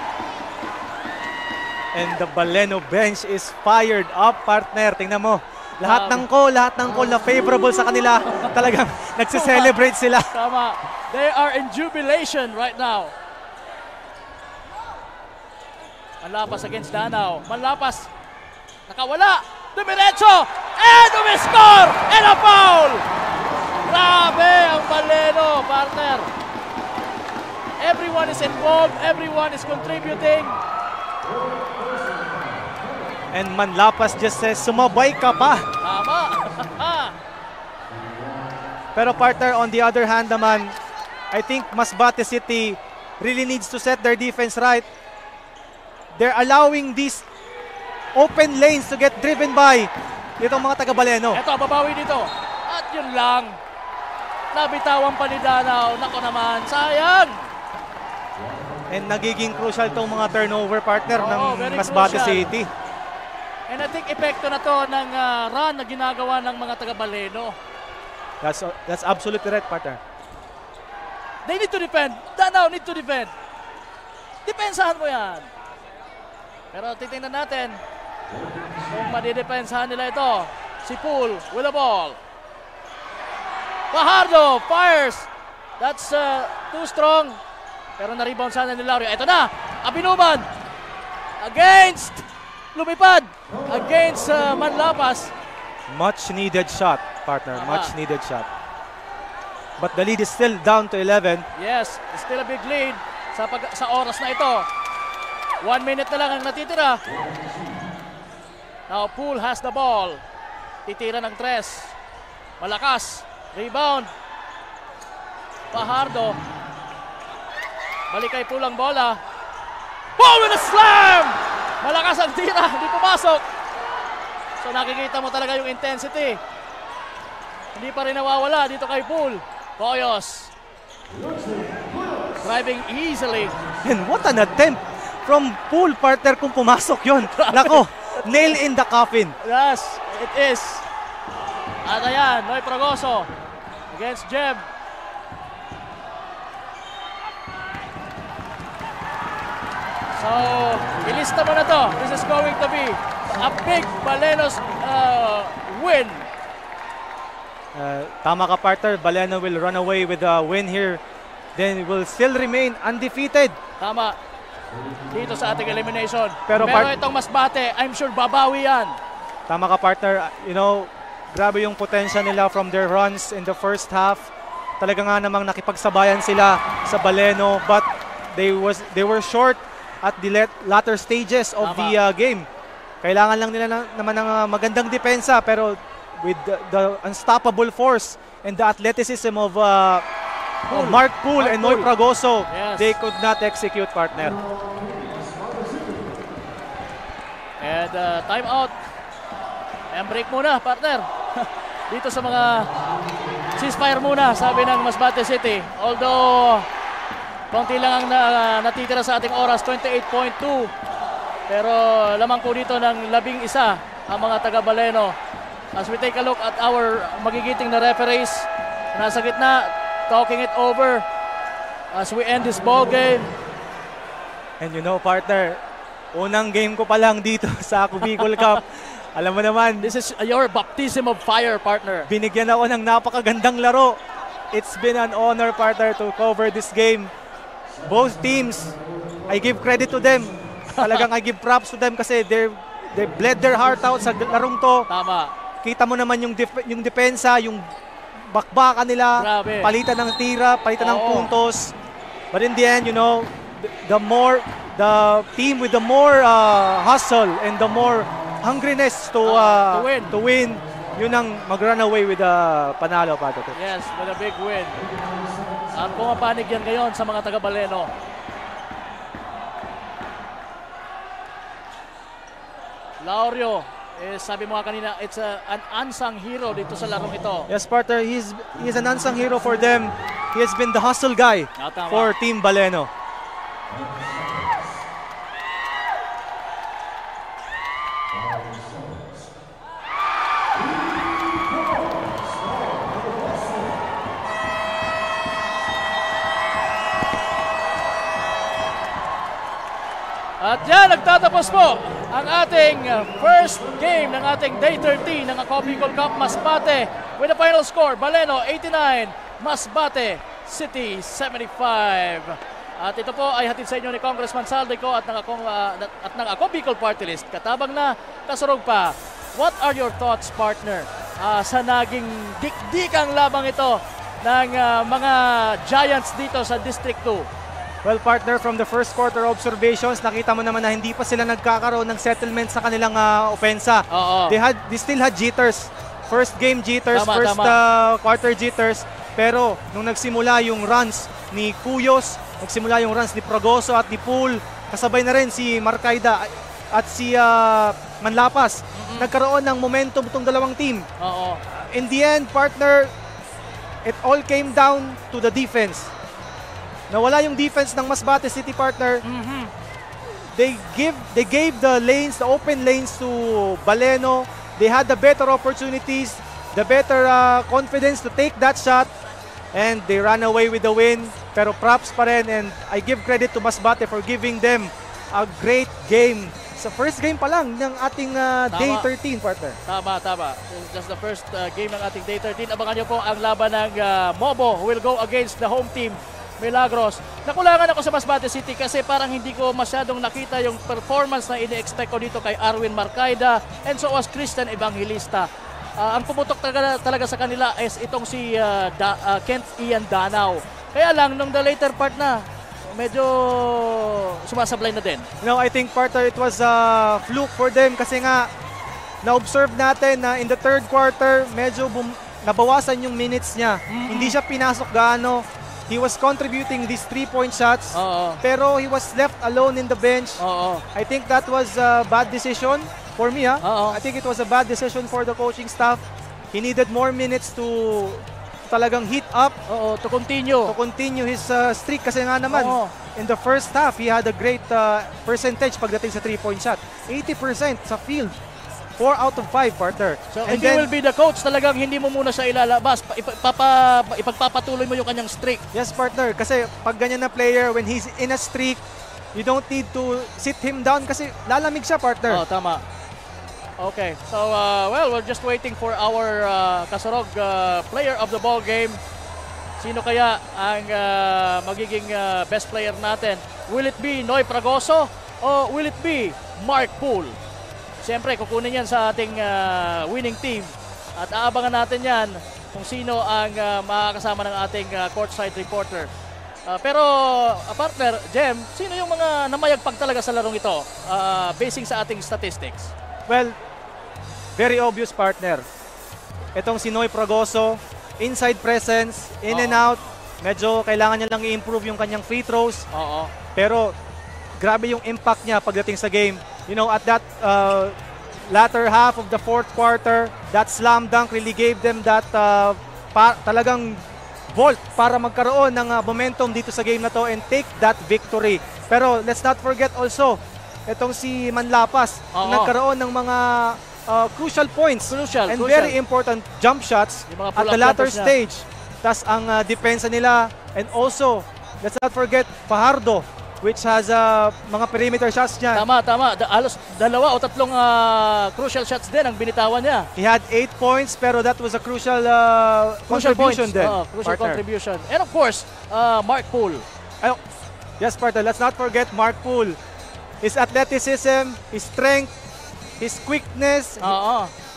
And the Baleno bench is fired up, partner. Tingnan mo, lahat ng call na favorable sa kanila, talagang nagse-celebrate sila. Tama. They are in jubilation right now. Manlapas against Danao. Manlapas. Nakawala. Dumiretso. And umiscore. And a foul. Grabe ang Baleno, partner. Everyone is involved. Everyone is contributing. And Manlapas just says, sumabay ka pa. Tama. Pero partner, on the other hand naman, I think Masbate City really needs to set their defense right. They're allowing these open lanes to get driven by itong mga taga-Baleno. Ito, babawi dito. At yun lang. Nabitawan pa ni Danao. Nako naman, sayang. And nagiging crucial itong mga turnover, partner, ng Masbate City. And I think epekto na to ng run na ginagawa ng mga taga-Baleno. That's absolutely right, partner. They need to defend. Danao need to defend. Depensahan mo yan. Pero titingnan natin kung madidepensahan nila ito. Si Poole with the ball. Fajardo fires. That's too strong. Pero na-rebound sana ni Lauro. Ito na. Abinuman. Against. Lumipad. Against Manlapas. Much needed shot, partner. Much needed shot. But the lead is still down to 11. Yes, still a big lead sa oras na ito. 1 minute na lang ang natitira. Now Poole has the ball. Titira ng 3. Malakas. Rebound. Fajardo. Balik kay Poole ang bola. Ball with a slam! Malakas ang tira. Hindi pumasok. So nakikita mo talaga yung intensity. Hindi pa rin nawawala dito kay Poole. Coyos. Driving easily. And what an attempt from Pool, partner, kung pumasok yun. Nako, nail in the coffin. Yes, it is. At ayan, Noy Fragoso against Jem. So, ilista mo na to. This is going to be a big Balenos win. Tama ka, partner. Baleno will run away with a win here. Then will still remain undefeated. Tama. Dito sa ating elimination. Pero itong Masbate, I'm sure babawi yan. Tama ka, partner. You know, grabe yung potential nila from their runs in the first half. Talaga nga namang nakipagsabayan sila sa Baleno, but they were short at the latter stages of the game. Kailangan lang nila naman ng magandang depensa, pero with the unstoppable force and the athleticism of Mark Pool and Noy Fragoso, they could not execute, partner. And time out. And break muna, partner. Dito sa mga ceasefire muna, sabi ng Masbate City. Although, konti lang ang natitira sa ating oras, 28.2. Pero lamang po dito ng 11 ang mga taga-Baleno. As we take a look at our magigiting na referees, nasa gitna, talking it over as we end this ball game. And you know, partner, unang game ko pa lang dito sa Ako Bicol Cup. Alam mo naman, this is your baptism of fire, partner. Binigyan ako ng napakagandang laro. It's been an honor, partner, to cover this game. Both teams, I give credit to them. Talagang I give props to them kasi they bled their heart out sa larong to. Tama. Kita mo naman yung depensa, yung bakbakan nila, grabe. Palitan ng tira, palitan ng puntos. But in the end, you know, the team with the more hustle and the more hungriness to win, yun ang mag-run away with the panalo, Pato. Yes, with a big win. At pumapanig yan ngayon sa mga taga-Baleno. Laurio, sabi mo nga kanina, it's an unsung hero dito sa larong ito. Yes, partner, he's an unsung hero for them. He has been the hustle guy for Team Baleno. At yan, nagtatapos po ang ating first game ng ating Day 13 ng Ako Bicol Cup Masbate with the final score, Baleno 89, Masbate City 75. At ito po ay hatid sa inyo ni Congressman Saldico at ng Ako Bicol Party List. Katabang na, kasurog pa. What are your thoughts, partner, sa naging dikdikang labang ito ng mga Giants dito sa District 2? Well, partner, from the first quarter observations, nakita mo naman na hindi pa sila nagkakaroon ng settlement sa kanilang opensa. They still had jitters. First game jitters, quarter jitters. Pero nung nagsimula yung runs ni Cuyos, nagsimula yung runs ni Fragoso at ni Pool, kasabay na rin si Marcaida at si Manlapas. Nagkaroon ng momentum itong dalawang team. In the end, partner, it all came down to the defense. Nawala yung defense ng Masbate City, partner. They gave the lanes, the open lanes to Baleno. They had the better opportunities, the better confidence to take that shot, and they ran away with the win. Pero props pa rin, and I give credit to Masbate for giving them a great game. Sa first game pa lang ng ating Day 13, partner. Tama. This is just the first game ng ating Day 13. Abangan nyo po ang laban ng Mobo who will go against the home team, Milagros. Nakulangan ako sa Masbate City kasi parang hindi ko masyadong nakita yung performance na ini-expect ko dito kay Arwin Marcaida and so was Christian Evangelista. Ang pumutok talaga sa kanila is itong si Kent Ian Danao. Kaya lang, nung the later part na, medyo sumasablay na din. No, I think, partner, it was a fluke for them kasi nga na-observe natin na in the third quarter, medyo nabawasan yung minutes niya. Hindi siya pinasok gaano. He was contributing these 3-point shots, pero he was left alone in the bench. I think that was a bad decision for me. I think it was a bad decision for the coaching staff. He needed more minutes to talagang heat up. Oo, to continue his streak kasi nga naman. In the first half, he had a great percentage pagdating sa 3-point shot. 80% sa field. 4 out of 5, partner. So if you will be the coach, talagang hindi mo muna siya ilalabas. Ipagpapatuloy mo yung kanyang streak. Yes, partner. Kasi pag ganyan na player, when he's in a streak, you don't need to sit him down kasi lalamig siya, partner. Oh, tama. Okay. So, well, we're just waiting for our Kasurog player of the ball game. Sino kaya ang magiging best player natin? Will it be Noy Pragoso o will it be Mark Poole? Siyempre, kukunin yan sa ating winning team. At aabangan natin yan kung sino ang makakasama ng ating courtside reporter. Pero, partner, Jem, sino yung mga namayagpag talaga sa larong ito basing sa ating statistics? Well, very obvious, partner. Itong si Noy Pragoso, inside presence, in and out. Medyo kailangan niya lang i-improve yung kanyang free throws. Pero, grabe yung impact niya pagdating sa game. You know, at that latter half of the fourth quarter, that slam dunk really gave them that talagang volt para magkaroon ng momentum dito sa game na to and take that victory. Pero let's not forget also, itong si Manlapas, nagkaroon ng mga crucial points and very important jump shots at the latter stage. Tas ang depensa nila, and also, let's not forget Fajardo, which has mga perimeter shots niya. Tama. Halos 2 o 3 crucial shots din ang binitawan niya. He had 8 points, pero that was a crucial contribution din. Crucial contribution. And of course, Mark Poole. Yes, partner. Let's not forget Mark Poole. His athleticism, his strength, his quickness.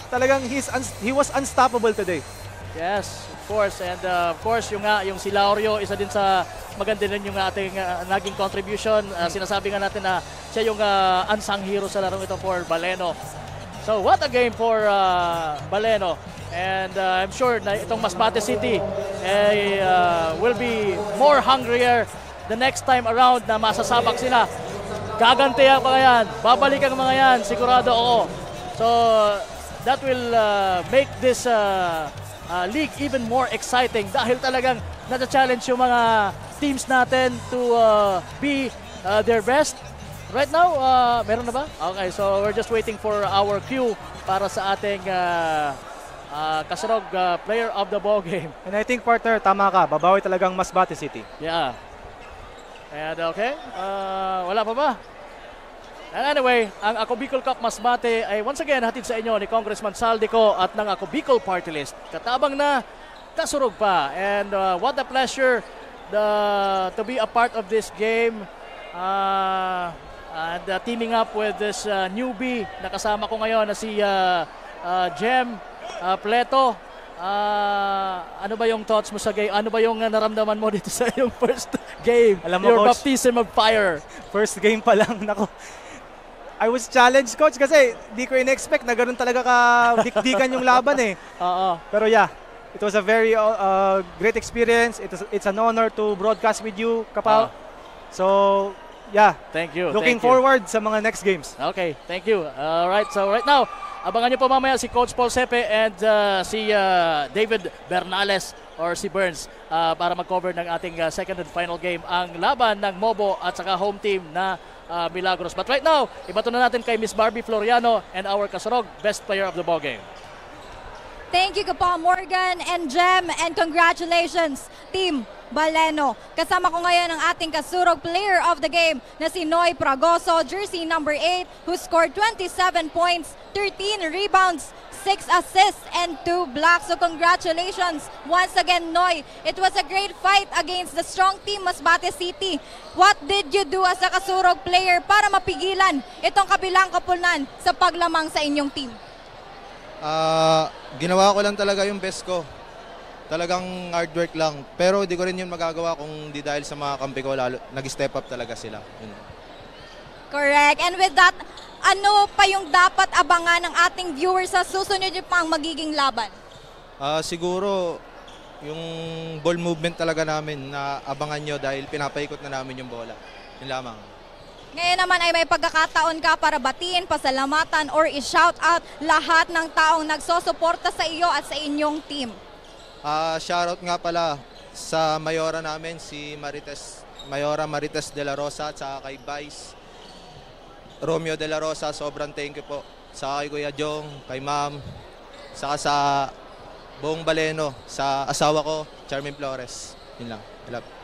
Talagang he was unstoppable today. Yes, of course. And of course, yung si Laurio, isa din sa maganda din yung ating naging contribution. Sinasabi nga natin na siya yung unsung hero sa larong ito for Baleno. So what a game for Baleno. And I'm sure na itong Masbate City will be more hungrier the next time around na masasabak sila. Gagantihan mga yan. Babalik ang mga yan. Sigurado ako. So that will make this league even more exciting dahil talagang nata-challenge yung mga teams natin to be their best. Right now, meron na ba? Okay, so we're just waiting for our cue para sa ating Kasurog player of the ball game. And I think, partner, tama ka. Babawi talagang Masbate City. Yeah. And okay, wala pa ba? And anyway, ang Ako Bicol Cup Masbate ay once again hatid sa inyo ni Congressman Saldico at ng Ako Bicol Party List. Katabang na, kasurog pa. And what a pleasure to be a part of this game. And teaming up with this newbie na kasama ko ngayon na si Jem Pleto. Ano ba yung thoughts mo sa game? Ano ba yung naramdaman mo dito sa yung first game? Alam mo, your Coach, baptism of fire. First game pa lang, nako. I was challenged, Coach, kasi di ko in-expect na ganoon talaga ka-dikdikan yung laban eh. Pero yeah, it was a very great experience. It's an honor to broadcast with you, Kapal. So, yeah. Thank you. Looking forward sa mga next games. Okay, thank you. Alright, so right now, abangan nyo po mamaya si Coach Paul Sepe and si David Bernales or si Burns para mag-cover ng ating second and final game, ang laban ng Mobo at saka home team na Milagros. But right now, ibato na natin kay Miss Barbie Floriano and our Kasurog best player of the ball game. Thank you, Kapal Morgan and Jem, and congratulations, Team Baleno. Kasama ko ngayon ang ating Kasurog player of the game na si Noy Pragoso, jersey number 8, who scored 27 points, 13 rebounds, 6 assists, and 2 blocks. So congratulations once again, Noy. It was a great fight against the strong team Masbate City. What did you do as a Kasurog player para mapigilan itong kabilang kapulnan sa paglamang sa inyong team? Ginawa ko lang talaga yung best ko. Talagang hard work lang. Pero di ko rin yun magagawa kung di dahil sa mga kampi ko, lalo nag-step up talaga sila. Yun. Correct. And with that, ano pa yung dapat abangan ng ating viewers sa susunod pang magiging laban? Siguro, yung ball movement talaga namin na abangan nyo dahil pinapaikot na namin yung bola. Yun lamang. Ngayon naman ay may pagkakataon ka para batiin, pasalamatan, or i-shout out lahat ng taong nagsosuporta sa iyo at sa inyong team. Shoutout nga pala sa mayora namin, si Mayora Marites de la Rosa, at saka kay Vice Romeo de la Rosa. Sobrang thank you po. Sa kay Kuya Jong, kay Ma'am, saka sa buong Baleno, sa asawa ko, Charmin Flores. Yun lang. I love you.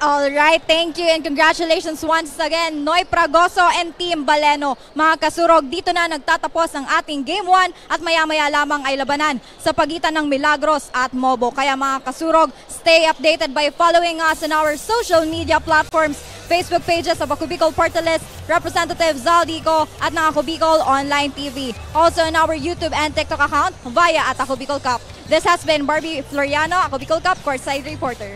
Alright, thank you and congratulations once again, Noy Pragoso and Team Baleno. Mga kasurog, dito na nagtatapos ang ating Game 1 at maya-maya lamang ay labanan sa pagitan ng Milagros at Mobo. Kaya mga kasurog, stay updated by following us on our social media platforms, Facebook pages of Ako Bicol Party List, Representative Zaldico at ng Ako Bicol Online TV. Also on our YouTube and TikTok account via at Ako Bicol Cup. This has been Barbie Floriano, Ako Bicol Cup Courtside Reporter.